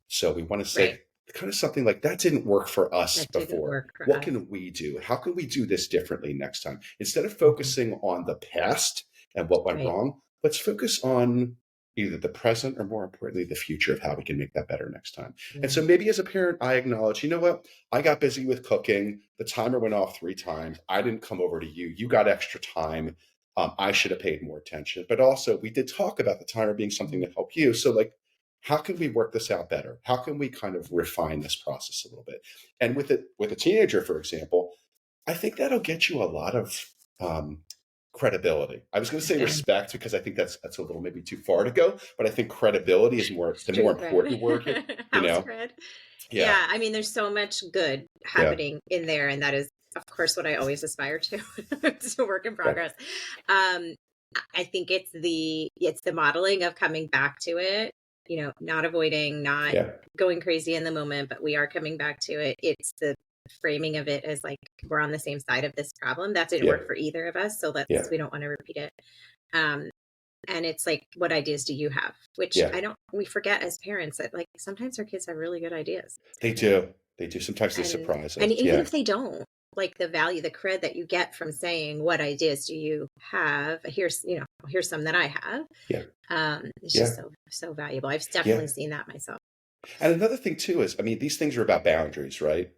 So we want to say
Right.
kind of something like that didn't work for us
That didn't
before.
work for
What
us.
can we do? How can we do this differently next time? Instead of
Mhm.
focusing on the past and what went
Right.
wrong, let's focus on either the present or, more importantly, the future of how we can make that better next time. And so
Yeah.
maybe as a parent, I acknowledge, you know what? I got busy with cooking. The timer went off 3 times. I didn't come over to you. You got extra time. I should have paid more attention. But also, we did talk about the timer being something that helped you. So, like, how can we work this out better? How can we kind of refine this process a little bit? And with a teenager, for example, I think that'll get you a lot of credibility. I was going to say
Yeah.
respect because I think that's a little maybe too far to go, but I think credibility is the more
Street
important
cred.
word here. You
House
know,
cred.
yeah,
Yeah, I mean, there's so much good
yeah,
happening in there, and that is, of course, what I always aspire to. It's a work in
right,
progress. Um, I think it's the modeling of coming back to it, not avoiding, not
yeah,
going crazy in the moment, but we are coming back to it. It's the framing of it as like we're on the same side of this problem. That didn't
yeah,
work for either of us, so
yeah,
we don't want to repeat it. Um, and it's like, what ideas do you have? Which
yeah.
we forget as parents that like sometimes our kids have really good ideas.
They do. They do. Sometimes they
And
surprise
and
us.
even
Yeah,
if they don't, like the value, the cred that you get from saying, what ideas do you have? Here's some that I have.
yeah,
It's
yeah,
just so valuable. I've
yeah.
definitely seen that myself.
And another thing too is, I mean, these things are about boundaries, right?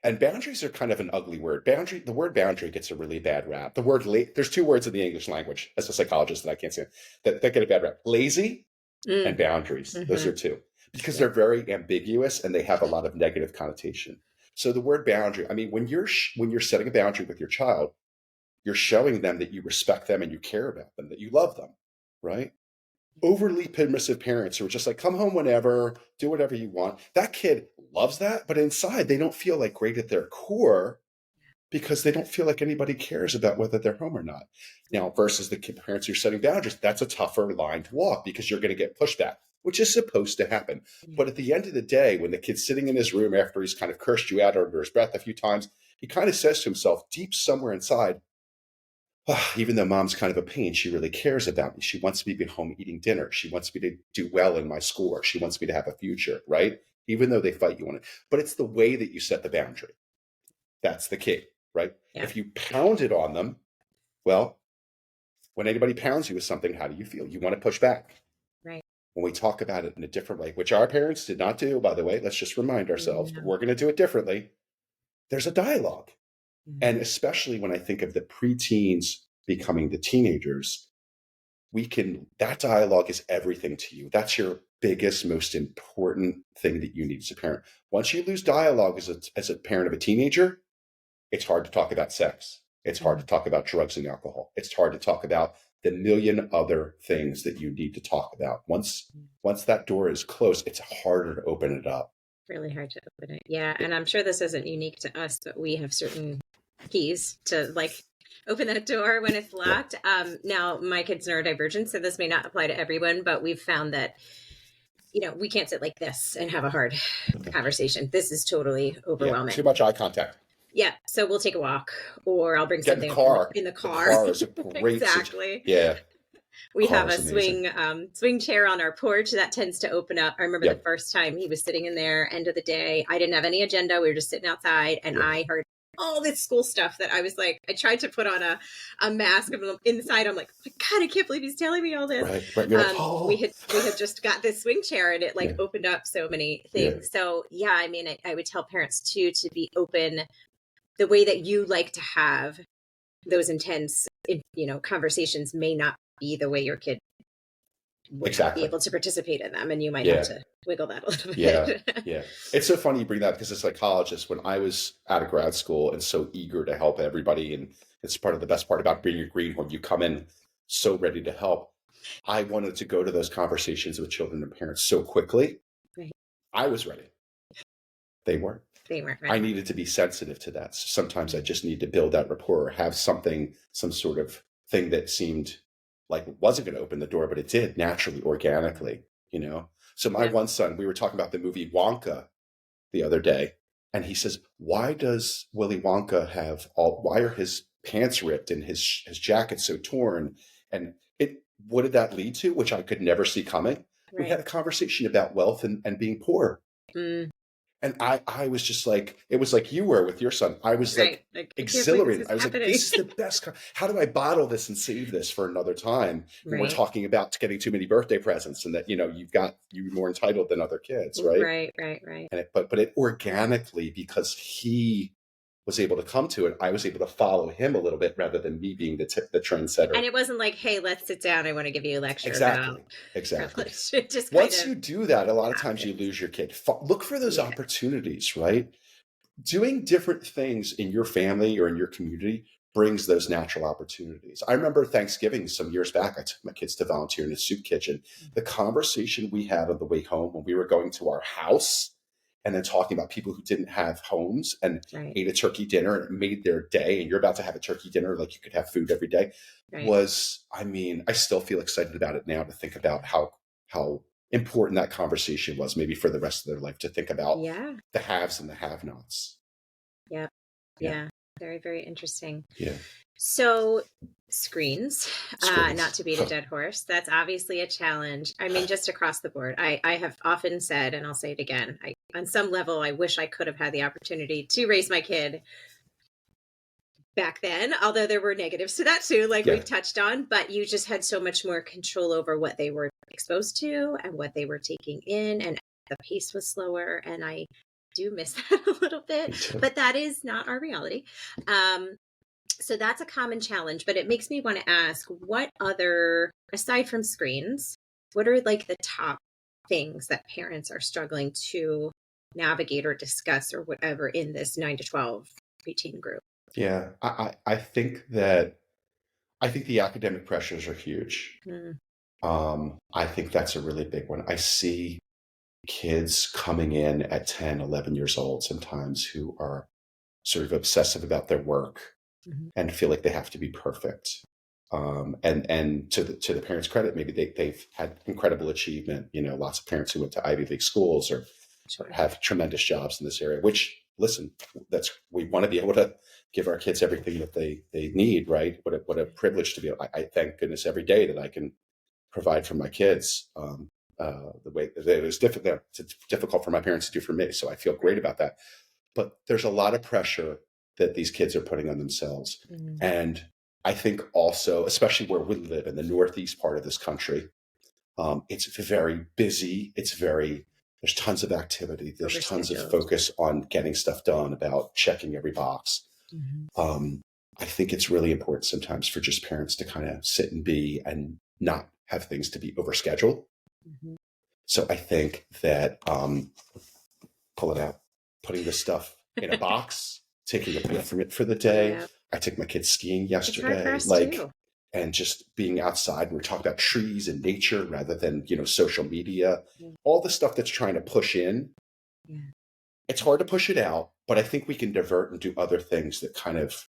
And boundaries are kind of an ugly word. The word boundary gets a really bad rap. There's 2 words in the English language as a psychologist that I can't say that get a bad rap. Lazy and
Mm,
boundaries. Those
hmm.
are 2 because
Yeah.
they're very ambiguous and they have a lot of negative connotation. So the word boundary, I mean, when you're setting a boundary with your child, you're showing them that you respect them and you care about them, that you love them, right? Overly permissive parents who are just like, come home whenever, do whatever you want. That kid loves that, but inside they don't feel like great at their core because they don't feel like anybody cares about whether they're home or not. Now, versus the parents who are setting boundaries, that's a tougher line to walk because you're going to get pushback, which is supposed to happen. But at the end of the day, when the kid's sitting in his room after he's kind of cursed you out under his breath a few times, he kind of says to himself, deep somewhere inside, "Ah, even though mom's kind of a pain, she really cares about me. She wants me to be home eating dinner. She wants me to do well in my school. She wants me to have a future," right? Even though they fight you on it. But it's the way that you set the boundary. That's the key, right?
Yeah.
If you pound it on them, well, when anybody pounds you with something, how do you feel? You want to push back.
Right.
When we talk about it in a different way, which our parents did not do, by the way, let's just remind ourselves, but
No.
we're going to do it differently. There's a dialogue. And
Mhm.
especially when I think of the preteens becoming the teenagers, that dialogue is everything to you. That's your biggest, most important thing that you need as a parent. Once you lose dialogue as a parent of a teenager, it's hard to talk about sex. It's hard to talk about drugs and alcohol. It's hard to talk about the million other things that you need to talk about. Once that door is closed, it's harder to open it up.
Really hard to open it. Yeah. And I'm sure this isn't unique to us, but we have certain keys to like open that door when it's
Yeah.
locked. Now my kids are neurodivergent, so this may not apply to everyone, but we've found that, we can't sit like this and have a hard conversation. This is totally
Yeah.
overwhelming.
Too much eye contact.
Yeah. So we'll take a walk or I'll bring
Get in the
something
car.
in the
The
car.
car is a great
Exactly.
Yeah.
We
Car
have a
is amazing.
swing chair on our porch that tends to open up. I remember the
Yep.
first time he was sitting in there, end of the day. I didn't have any agenda. We were just sitting outside, and
Yeah.
I heard all this school stuff that I was like, I tried to put on a mask, and inside I'm like, oh God, I can't believe he's telling me all this.
Right. Right. You're like, oh.
We had just got this swing chair, and it like
Yeah.
opened up so many
Yeah.
things. So yeah, I mean, I would tell parents too to be open the way that you like to have those intense, conversations may not be the way your kid would be
Exactly.
able to participate in them, and you might
Yeah.
have to wiggle that a little
Yeah.
bit.
Yeah. It's so funny you bring that because as a psychologist, when I was out of grad school and so eager to help everybody, and it's part of the best part about being a greenhorn, you come in so ready to help. I wanted to go to those conversations with children and parents so quickly.
Right.
I was ready. They weren't.
They weren't
I
ready.
needed to be sensitive to that. Sometimes I just need to build that rapport or have some sort of thing that seemed like wasn't going to open the door, but it did naturally, organically, you know? So my one son, we were talking about the movie Wonka the other day, and he says, why does Willy Wonka why are his pants ripped and his jacket so torn? And what did that lead to? Which I could never see coming. We had a conversation about wealth and being poor.
Mm.
And I was just like, it was like you were with your son. I was like exhilarated. I was like, this is the best. How do I bottle this and save this for another time? When we're talking about getting too many birthday presents and that, you know, you're more entitled than other kids, right?
Right.
And but it organically, because he was able to come to it, I was able to follow him a little bit rather than me being the trendsetter.
And it wasn't like, hey, let's sit down. I want to give you a lecture.
Exactly.
Just
once you do that, a lot of times you lose your kid. Look for those opportunities, right? Doing different things in your family or in your community brings those natural opportunities. I remember Thanksgiving some years back, I took my kids to volunteer in a soup kitchen. The conversation we had on the way home when we were going to our house and then talking about people who didn't have homes and ate a turkey dinner and it made their day, and you're about to have a turkey dinner like you could have food every day, was, I mean, I still feel excited about it now to think about how important that conversation was, maybe for the rest of their life, to think about the haves and the have-nots.
Yeah. Very, very interesting.
Yeah.
So screens, not to beat a dead horse, that's obviously a challenge. I mean, just across the board. I have often said, and I'll say it again, on some level, I wish I could have had the opportunity to raise my kid back then, although there were negatives to that too, like we've touched on, but you just had so much more control over what they were exposed to and what they were taking in, and the pace was slower, and I do miss that a little bit, but that is not our reality. So that's a common challenge, but it makes me want to ask, what other, aside from screens, what are like the top things that parents are struggling to navigate or discuss or whatever in this 9 to 12 preteen group?
Yeah, I think the academic pressures are huge. I think that's a really big one. I see kids coming in at 10, 11 years old sometimes who are sort of obsessive about their work and feel like they have to be perfect. And to the parents' credit, maybe they've had incredible achievement. You know, lots of parents who went to Ivy League schools or have tremendous jobs in this area, which, listen, we want to be able to give our kids everything that they need, right? What a privilege to be able, I thank goodness every day that I can provide for my kids the way that it was difficult. It's difficult for my parents to do for me. So I feel great about that. But there's a lot of pressure that these kids are putting on themselves. And I think also, especially where we live in the Northeast part of this country, it's very busy. There's tons of activity. There's tons of focus on getting stuff done, about checking every box. I think it's really important sometimes for just parents to kind of sit and be and not have things to be overscheduled. So I think that pull it out, putting this stuff in a box, taking a break from it for the day. I took my kids skiing yesterday, and just being outside. We're talking about trees and nature rather than, social media, all the stuff that's trying to push in. It's hard to push it out, but I think we can divert and do other things that kind of,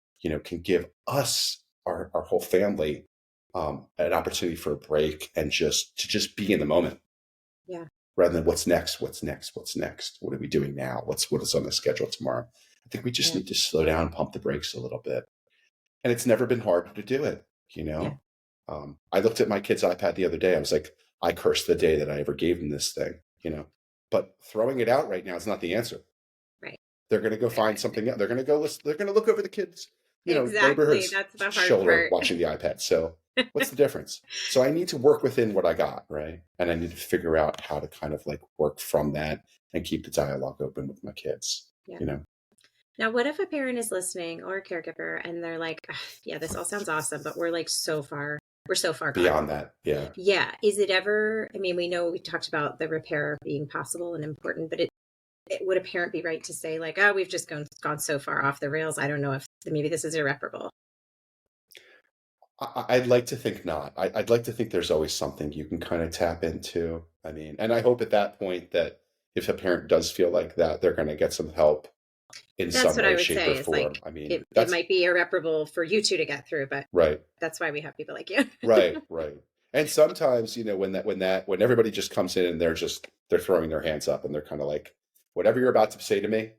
can give us, our whole family, an opportunity for a break and just be in the moment. Rather than what's next. What are we doing now? What is on the schedule tomorrow? I think we just need to slow down and pump the brakes a little bit. And it's never been hard to do it, I looked at my kid's iPad the other day. I was like, I cursed the day that I ever gave them this thing, but throwing it out right now is not the answer. They're going to go find something else. They're going to go listen. They're going to look over the kids, neighborhood's shoulder watching the iPad. So what's the difference? So I need to work within what I got, right? And I need to figure out how to kind of work from that and keep the dialogue open with my kids,
Now, what if a parent is listening or a caregiver and they're like, yeah, this all sounds awesome, but we're so far
beyond that. Yeah.
Yeah. Is it ever, we know we talked about the repair being possible and important, but would a parent be right to say we've just gone so far off the rails? I don't know if maybe this is irreparable.
I'd like to think not. I'd like to think there's always something you can kind of tap into. And I hope at that point that if a parent does feel like that, they're going to get some help in
That's
some
what I
way,
would
shape, or
say is
form.
like
I mean,
it
that's
might be irreparable for you two to get through, but
right.
that's why we have people like you.
Right, right. And sometimes, when everybody just comes in and they're throwing their hands up and they're kind of like, whatever you're about to say to me,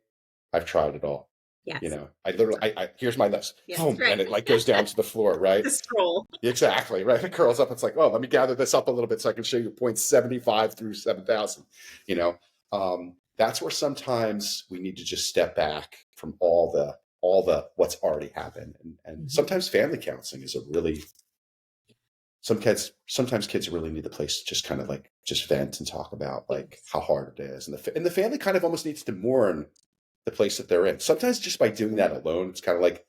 I've tried it all.
Yes.
I literally, here's my list,
Yes,
boom, and
right.
it like goes down to the floor, right?
The scroll.
Exactly, right. It curls up. It's like, oh, let me gather this up a little bit so I can show you points 75 through 7,000. You know, that's where sometimes we need to just step back from all the what's already happened, and sometimes family counseling is a really sometimes kids really need the place to just kind of like just vent and talk about like how hard it is, and the family kind of almost needs to mourn the place that they're in. Sometimes just by doing that alone, it's kind of like,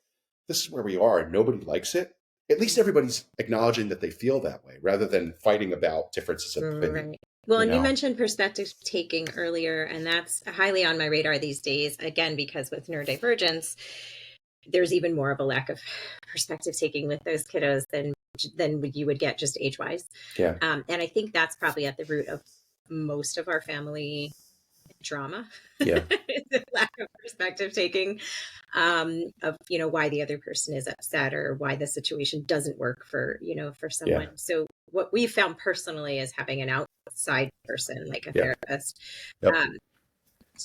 this is where we are and nobody likes it. At least everybody's acknowledging that they feel that way rather than fighting about differences of opinion.
Right. Well,
You
and you
know?
mentioned perspective taking earlier, and that's highly on my radar these days. Again, because with neurodivergence, there's even more of a lack of perspective taking with those kiddos than you would get just age wise.
Yeah.
And I think that's probably at the root of most of our family drama.
Yeah.
The lack of perspective taking of why the other person is upset or why the situation doesn't work for someone.
Yeah.
So what we found personally is having an outside person like a
Yeah.
therapist
Yep.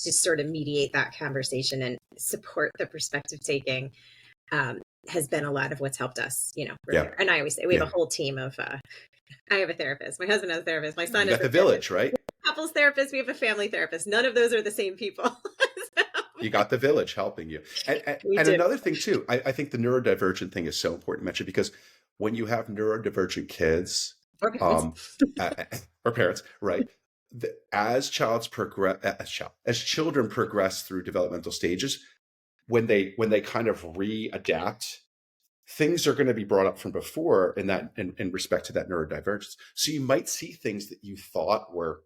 to sort of mediate that conversation and support the perspective taking has been a lot of what's helped us.
Yeah.
And I always say we have a whole team of I have a therapist, my husband has a therapist, my son
You
is
got the village, right?
couples therapist, we have a family therapist. None of those are the same people. So,
You got the village helping you. And
do.
another thing too, I think the neurodivergent thing is so important to mention, because when you have neurodivergent kids,
Or parents.
or parents, right? As children progress through developmental stages, when they kind of readapt, things are going to be brought up from before in respect to that neurodivergence. So you might see things that you thought were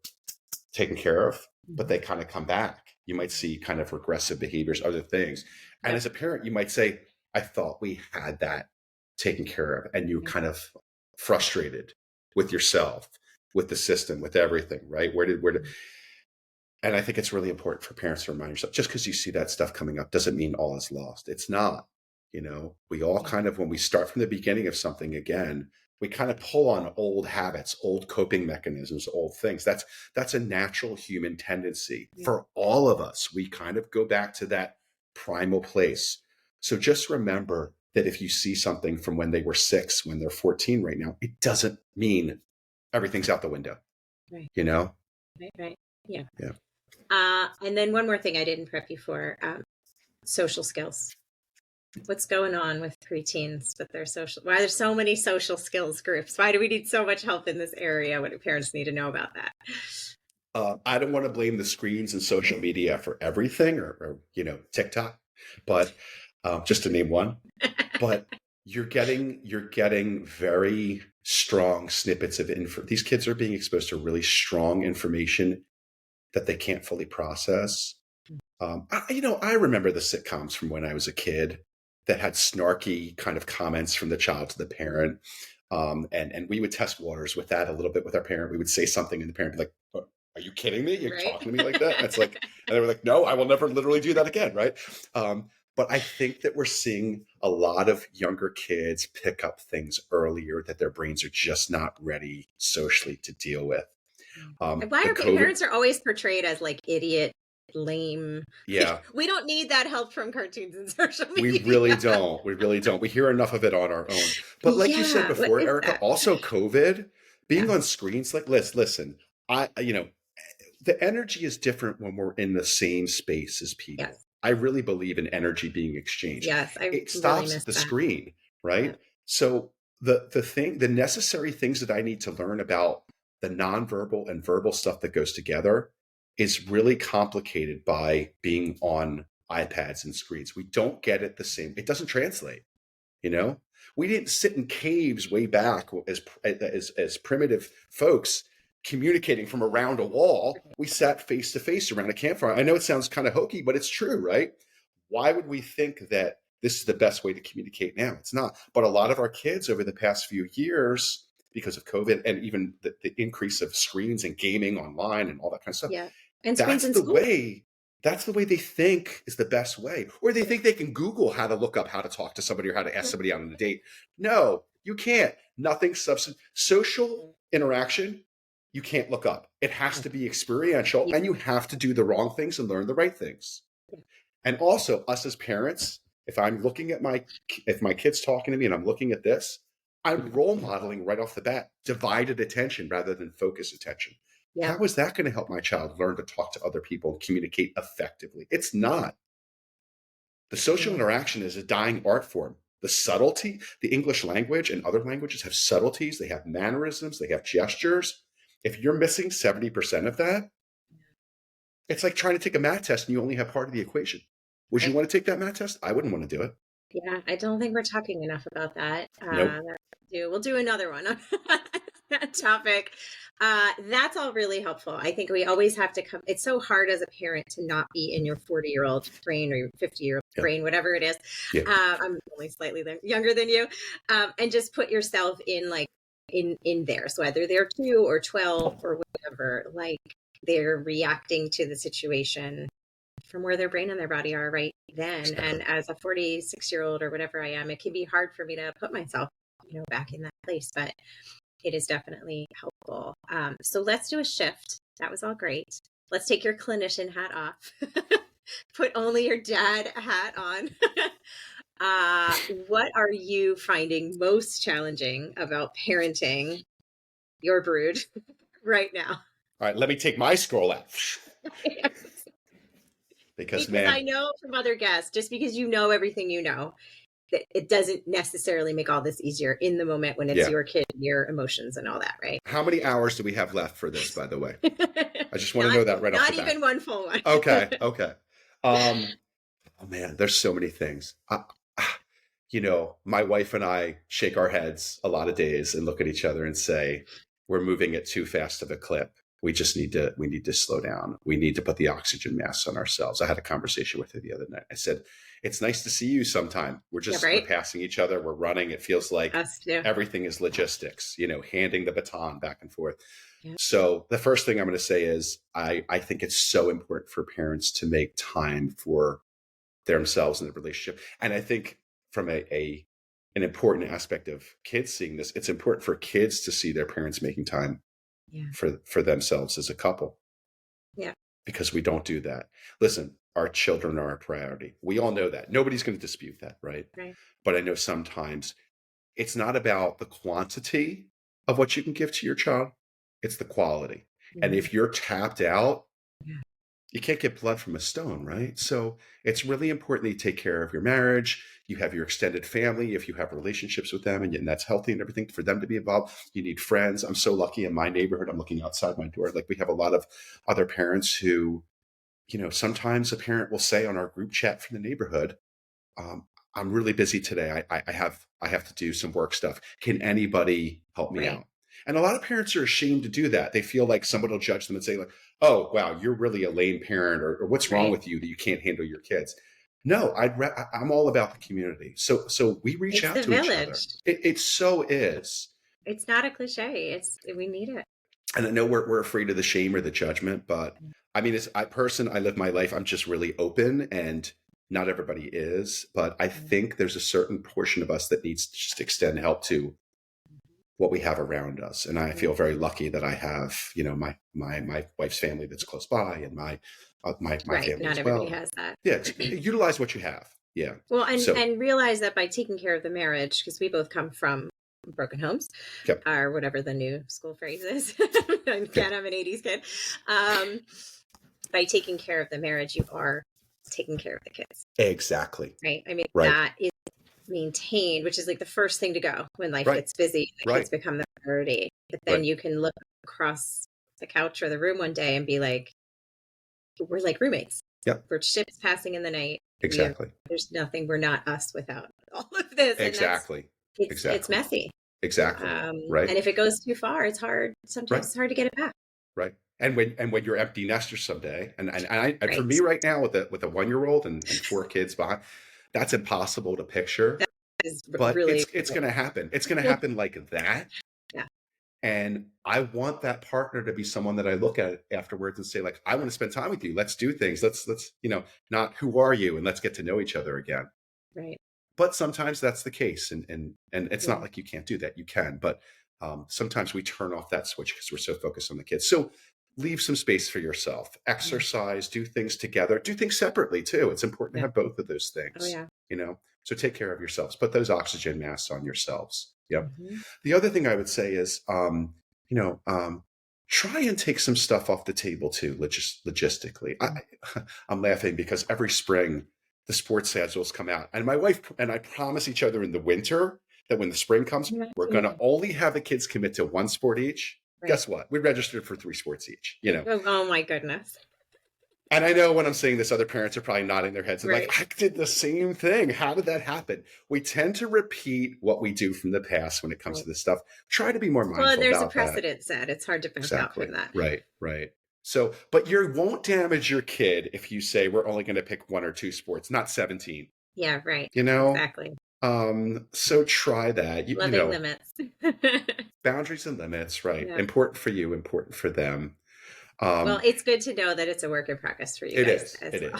taken care of, but they kind of come back. You might see kind of regressive behaviors, other things. And as a parent, you might say, I thought we had that taken care of. And you're kind of frustrated with yourself, with the system, with everything, right? Where did, and I think it's really important for parents to remind yourself, just because you see that stuff coming up doesn't mean all is lost. It's not. We all kind of, when we start from the beginning of something again, we kind of pull on old habits, old coping mechanisms, old things. That's a natural human tendency for all of us. We kind of go back to that primal place. So just remember that if you see something from when they were 6, when they're 14 right now, it doesn't mean everything's out the window.
Right. Right. Yeah. And then one more thing I didn't prep you for, social skills. What's going on with preteens with their social? Why there's so many social skills groups? Why do we need so much help in this area? What do parents need to know about that?
I don't want to blame the screens and social media for everything, or TikTok, but just to name one. But you're getting very strong snippets of info. These kids are being exposed to really strong information that they can't fully process. I remember the sitcoms from when I was a kid that had snarky kind of comments from the child to the parent. And we would test waters with that a little bit with our parent. We would say something and the parent would be like, are you kidding me? You're talking to me like that? And it's like, and they were like, no, I will never literally do that again. Right. But I think that we're seeing a lot of younger kids pick up things earlier that their brains are just not ready socially to deal with.
Why are parents are always portrayed as like idiot, lame?
Yeah.
We don't need that help from cartoons and social media.
We really don't. We hear enough of it on our own. But like you said before, Erica, also COVID, being on screens, like listen, the energy is different when we're in the same space as people.
Yes.
I really believe in energy being exchanged.
Yes,
it stops at the screen, right? Yeah. So the necessary things that I need to learn about the nonverbal and verbal stuff that goes together is really complicated by being on iPads and screens. We don't get it the same. It doesn't translate. We didn't sit in caves way back as primitive folks communicating from around a wall. We sat face to face around a campfire. I know it sounds kind of hokey, but it's true, right? Why would we think that this is the best way to communicate now? It's not. But a lot of our kids over the past few years, because of COVID and even the increase of screens and gaming online and all that kind of stuff.
Yeah. And
that's the way That's the way they think is the best way. Or they think they can Google how to look up how to talk to somebody or how to ask somebody out on a date. No, you can't. Nothing substance. Social interaction, you can't look up. It has to be experiential, and you have to do the wrong things and learn the right things. And also, us as parents, if I'm looking at if my kid's talking to me and I'm looking at this, I'm role modeling right off the bat divided attention rather than focused attention.
Yeah.
How is that going to help my child learn to talk to other people and communicate effectively? It's not. The social interaction is a dying art form. The subtlety, the English language and other languages have subtleties. They have mannerisms. They have gestures. If you're missing 70% of that, it's like trying to take a math test and you only have part of the equation. Would you want to take that math test? I wouldn't want to do it.
Yeah, I don't think we're talking enough about that.
Nope.
We'll do another one on that topic. That's all really helpful. I think we always have to come. It's so hard as a parent to not be in your 40-year-old brain or your 50-year-old brain, whatever it is.
Yeah.
I'm only slightly younger than you, and just put yourself in in there. So whether they're 2 or 12 or whatever, like they're reacting to the situation from where their brain and their body are right then. Exactly. And as a 46-year-old or whatever I am, it can be hard for me to put myself, back in that place, but it is definitely helpful. So let's do a shift. That was all great. Let's take your clinician hat off. Put only your dad hat on. What are you finding most challenging about parenting your brood right now?
All right, let me take my scroll out. Because man,
I know from other guests, just because you know everything you know, that it doesn't necessarily make all this easier in the moment when it's your kid, your emotions and all that, right?
How many hours do we have left for this, by the way? I just want to know that right off the bat.
Not even one full one.
Okay. Oh man, there's so many things. My wife and I shake our heads a lot of days and look at each other and say, we're moving at too fast of a clip. We need to slow down. We need to put the oxygen masks on ourselves. I had a conversation with her the other night. I said, it's nice to see you sometime. We're just we're passing each other. We're running. It feels like everything is logistics, handing the baton back and forth. Yeah. So the first thing I'm going to say is I think it's so important for parents to make time for themselves and the relationship. And I think from an important aspect of kids seeing this, it's important for kids to see their parents making time for themselves as a couple.
Yeah.
Because we don't do that. Listen, our children are our priority. We all know that. Nobody's going to dispute that, right? But I know sometimes it's not about the quantity of what you can give to your child. It's the quality. Mm-hmm. And if you're tapped out, you can't get blood from a stone, right? So it's really important that you take care of your marriage. You have your extended family, if you have relationships with them, and that's healthy and everything, for them to be involved. You need friends. I'm so lucky in my neighborhood. I'm looking outside my door. Like, we have a lot of other parents who, sometimes a parent will say on our group chat from the neighborhood, I'm really busy today. I have to do some work stuff. Can anybody help me out? And a lot of parents are ashamed to do that. They feel like someone will judge them and say, like, oh, wow, you're really a lame parent, or what's wrong with you that you can't handle your kids? No, I'm all about the community. So we reach out to each other. It so is.
It's not a cliche. We need it.
And I know we're afraid of the shame or the judgment, but I mean, I live my life. I'm just really open, and not everybody is, but I think there's a certain portion of us that needs to just extend help to what we have around us. And I feel very lucky that I have, my wife's family that's close by, and my family
not
as
everybody
well.
has that.
Yeah, utilize what you have. Yeah.
Well, and realize that by taking care of the marriage, because we both come from broken homes, or whatever the new school phrase is. I'm an 80s kid. By taking care of the marriage, you are taking care of the kids.
Exactly.
Right. I mean, that is maintained, which is like the first thing to go when life gets busy. The kids become the priority. But then you can look across the couch or the room one day and be like, we're like roommates.
Yep.
We're ships passing in the night.
Exactly.
There's nothing. We're not us without all of this.
Exactly.
It's messy.
Exactly. Right.
And if it goes too far, it's hard. Sometimes it's hard to get it back.
Right. And when you're empty nester someday, and for me right now with a 1-year-old and 4 kids behind, that's impossible to picture.
That is
but
really
it's going to happen. It's going to happen like that.
Yeah.
And I want that partner to be someone that I look at afterwards and say, like, I want to spend time with you. Let's do things. Let's, not who are you, and let's get to know each other again.
Right.
But sometimes that's the case. And it's not
Yeah.
like you can't do that. You can, but sometimes we turn off that switch because we're so focused on the kids. So leave some space for yourself, exercise, do things together, do things separately too. It's important to
Yeah.
have both of those
Oh,
things,
yeah.
so take care of yourselves, put those oxygen masks on yourselves. Yep.
Mhm.
The other thing I would say is, try and take some stuff off the table too, logistically. I'm laughing because every spring the sports schedules come out, and my wife and I promise each other in the winter that when the spring comes,
Yeah.
we're going to only have the kids commit to one sport each.
Right.
Guess what? We registered for 3 sports each,
Oh my goodness.
And I know when I'm saying this, other parents are probably nodding their heads and
Right.
like, I did the same thing. How did that happen? We tend to repeat what we do from the past when it comes
Right.
to this stuff. Try to be more mindful
Well, there's a
about that.
precedent set. It's hard to back out from that.
Right. So, but you won't damage your kid if you say we're only going to pick 1 or 2 sports, not 17.
Yeah, right.
Exactly.
Exactly.
So try that.
Loving limits.
Boundaries and limits, right?
Yeah.
Important for you, important for them.
Well, it's good to know that it's a work in progress for you guys.
It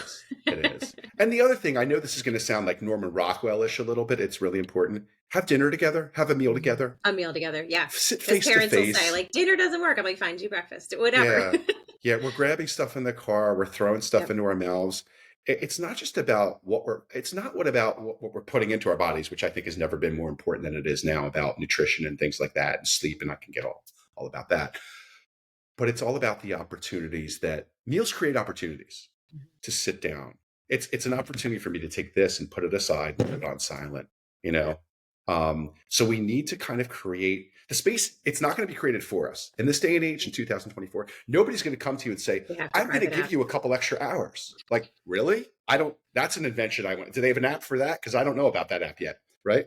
is. And the other thing, I know this is going to sound like Norman Rockwell-ish a little bit. It's really important. Have dinner together. Have a meal together.
A meal together, yeah.
Sit face to
parents
face.
will say, like, dinner doesn't work. I'm like, fine, do breakfast, whatever.
Yeah, we're grabbing stuff in the car. We're throwing stuff into our mouths. It's not just about what we're putting into our bodies, which I think has never been more important than it is now, about nutrition and things like that, and sleep, and I can get all about that. But it's all about the opportunities that meals create, opportunities to sit down. It's an opportunity for me to take this and put it aside, put it on silent, So we need to kind of create the space. It's not going to be created for us. In this day and age, in 2024, nobody's going to come to you and say, I'm going to give you a couple extra hours. Like, really? That's an invention I want. Do they have an app for that? Because I don't know about that app yet, right?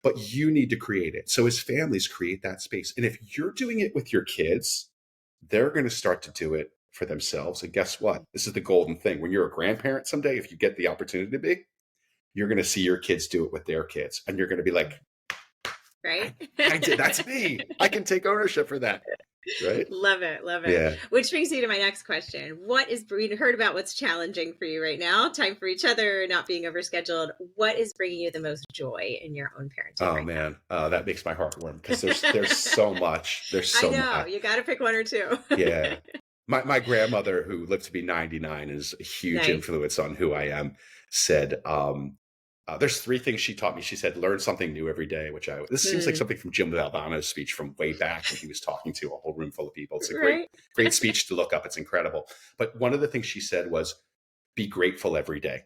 But you need to create it. So as families, create that space. And if you're doing it with your kids, they're going to start to do it for themselves. And guess what? This is the golden thing. When you're a grandparent someday, if you get the opportunity to be, you're going to see your kids do it with their kids. And you're going to be like,
right?
I did. That's me. I can take ownership for that. Right?
Love it.
Yeah.
Which brings me to my next question. We heard about what's challenging for you right now, time for each other, not being overscheduled. What is bringing you the most joy in your own parenting?
Oh, man. That makes my heart warm because there's so much. There's so much.
I know. You got to pick 1 or 2.
Yeah. My grandmother, who lived to be 99, is a huge influence on who I am, said, there's 3 things she taught me. She said, learn something new every day, this seems like something from Jim Valvano's speech from way back when he was talking to a whole room full of people. It's a great speech to look up. It's incredible. But one of the things she said was, be grateful every day.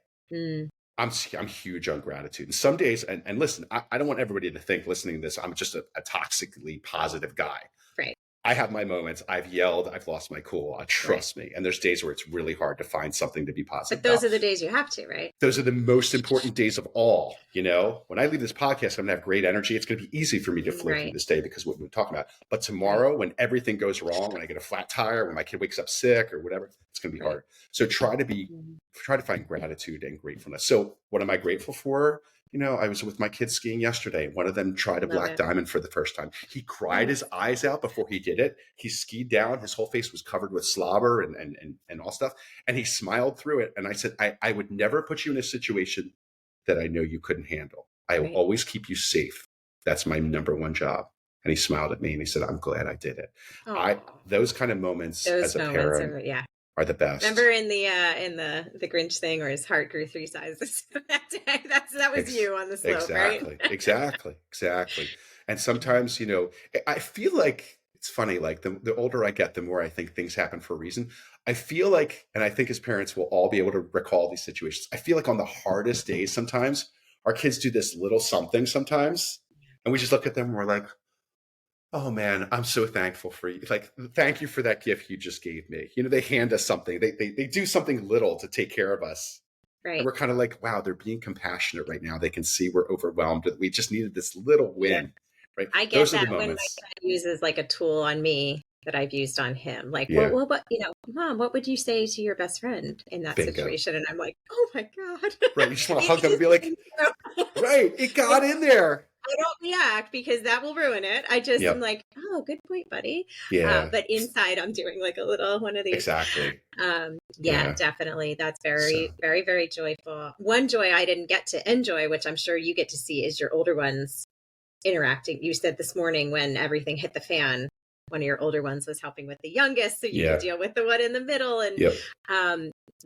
I'm huge on gratitude. And some days, and listen, I don't want everybody to think listening to this, I'm just a toxically positive guy.
Right.
I have my moments. I've yelled. I've lost my cool. Trust me. And there's days where it's really hard to find something to be positive.
But those are the days you have to, right?
Those are the most important days of all. When I leave this podcast, I'm going to have great energy. It's going to be easy for me to flow through this day because of what we're talking about. But tomorrow, when everything goes wrong, when I get a flat tire, when my kid wakes up sick or whatever, it's going to be hard. So try to find gratitude and gratefulness. So what am I grateful for? I was with my kids skiing yesterday. One of them tried a black diamond for the first time. He cried his eyes out before he did it. He skied down. His whole face was covered with slobber and all stuff. And he smiled through it. And I said, I would never put you in a situation that I know you couldn't handle. I will always keep you safe. That's my number 1 job. And he smiled at me and he said, I'm glad I did it. Those kind of moments as a parent are the best.
Remember in the Grinch thing where his heart grew 3 sizes that day? That was you on the slope, right?
Exactly. And sometimes, I feel like it's funny, like the older I get, the more I think things happen for a reason. I feel like, and I think as parents we'll all be able to recall these situations. I feel like on the hardest days, sometimes our kids do this little something sometimes, and we just look at them and we're like, oh man, I'm so thankful for you. Like, thank you for that gift you just gave me. They hand us something. They do something little to take care of us. Right. And we're kind of like, wow, they're being compassionate right now. They can see we're overwhelmed. We just needed this little win. Right.
I get that when my son uses like a tool on me that I've used on him. Like, well, but Mom, what would you say to your best friend in that situation? And I'm like, oh my God.
Right. You just want to hug them and be like, right, it got in there.
don't react because that will ruin it. I just am
Yep.
like, oh, good point, buddy.
Yeah.
But inside, I'm doing like a little one of these.
Exactly.
Yeah,
Yeah.
definitely. That's very,
So
very, very joyful. One joy I didn't get to enjoy, which I'm sure you get to see, is your older ones interacting. You said this morning when everything hit the fan, one of your older ones was helping with the youngest, so you
yeah.
could deal with the one in the middle. And
Yep.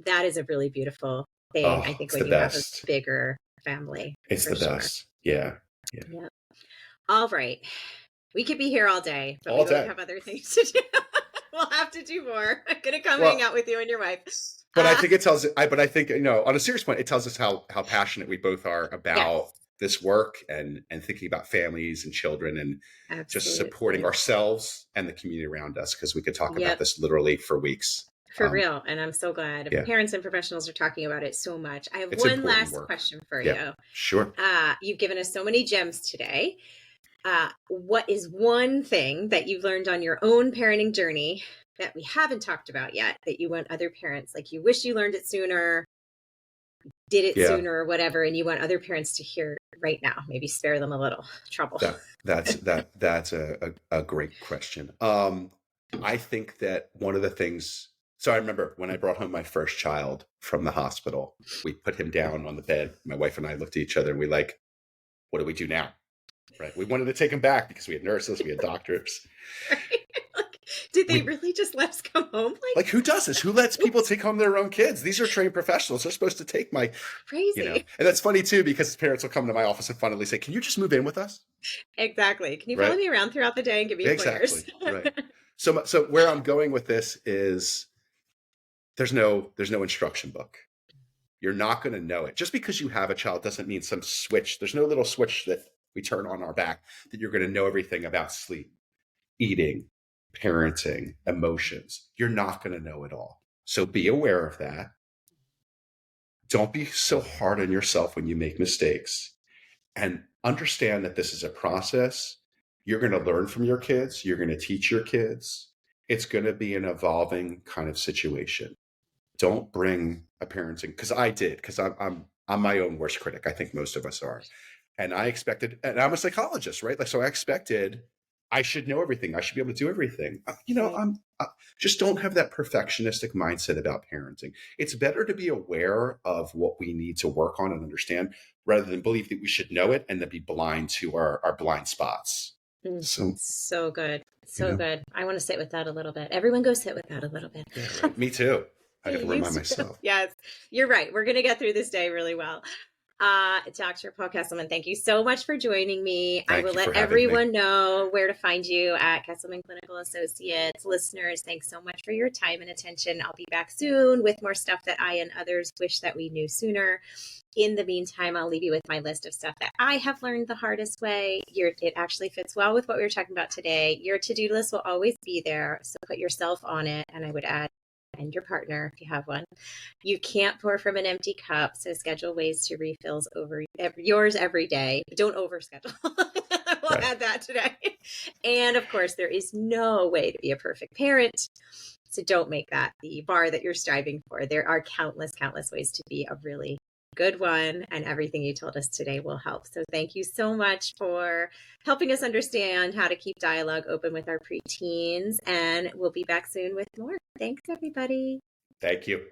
that is a really beautiful thing,
Oh,
I think,
it's
when
the
you have a
best.
bigger family.
It's
for
the
sure.
best. Yeah. Yeah.
Yep. All right. We could be here all day, but
All
we both
day.
have other things to do. We'll have to do more. I'm going to come
Well,
hang out with you and your wife.
But I think it tells it. But I think, on a serious point, it tells us how passionate we both are about
Yes.
this work and thinking about families and children and just
Absolutely.
supporting ourselves and the community around us, because we could talk
Yep.
about this literally for weeks.
For real. And I'm so glad
Yeah.
parents and professionals are talking about it so much. I have
It's
one
important
last
work.
question for
Yeah.
you.
Sure.
You've given us so many gems today. What is one thing that you've learned on your own parenting journey that we haven't talked about yet, that you want other parents, like you wish you learned it sooner, did it
Yeah.
sooner or whatever, and you want other parents to hear right now, maybe spare them a little trouble?
That's a great question. I think that one of the things, so I remember when I brought home my first child from the hospital, we put him down on the bed. My wife and I looked at each other and we like, what do we do now? Right. We wanted to take him back because we had nurses, we had doctors.
Right? Like, did they really just let us come home?
Like, who does this? Who lets people take home their own kids? These are trained professionals. They're supposed to take my,
crazy.
And that's funny too, because parents will come to my office and funnily say, can you just move in with us?
Exactly. Can you follow me around throughout the day and give me pointers?
Right. So where I'm going with this is there's no instruction book. You're not going to know it. Just because you have a child doesn't mean some switch. There's no little switch that we turn on our back that you're going to know everything about sleep, eating, parenting, emotions. You're not going to know it all. So be aware of that. Don't be so hard on yourself when you make mistakes, and understand that this is a process. You're going to learn from your kids. You're going to teach your kids. It's going to be an evolving kind of situation. Don't bring a parenting, because I'm my own worst critic. I think most of us are. And I expected, and I'm a psychologist, right? So I expected I should know everything. I should be able to do everything. I just don't have that perfectionistic mindset about parenting. It's better to be aware of what we need to work on and understand, rather than believe that we should know it and then be blind to our blind spots.
So good. So good. I want to sit with that a little bit. Everyone go sit with that a little bit.
Yeah, right. Me too. I got to remind myself.
Yes, you're right. We're going to get through this day really well. Dr. Paul Kesselman, thank you so much for joining me. I will let everyone know where to find you at Kesselman Clinical Associates. Listeners, thanks so much for your time and attention. I'll be back soon with more stuff that I and others wish that we knew sooner. In the meantime, I'll leave you with my list of stuff that I have learned the hardest way. It actually fits well with what we were talking about today. Your to-do list will always be there, so put yourself on it. And I would add, and your partner, if you have one. You can't pour from an empty cup, so schedule ways to refills over yours every day. Don't overschedule. We'll add that today. And of course, there is no way to be a perfect parent, so don't make that the bar that you're striving for. There are countless ways to be a really good one, and everything you told us today will help. So thank you so much for helping us understand how to keep dialogue open with our preteens, and we'll be back soon with more. Thanks, everybody.
Thank you.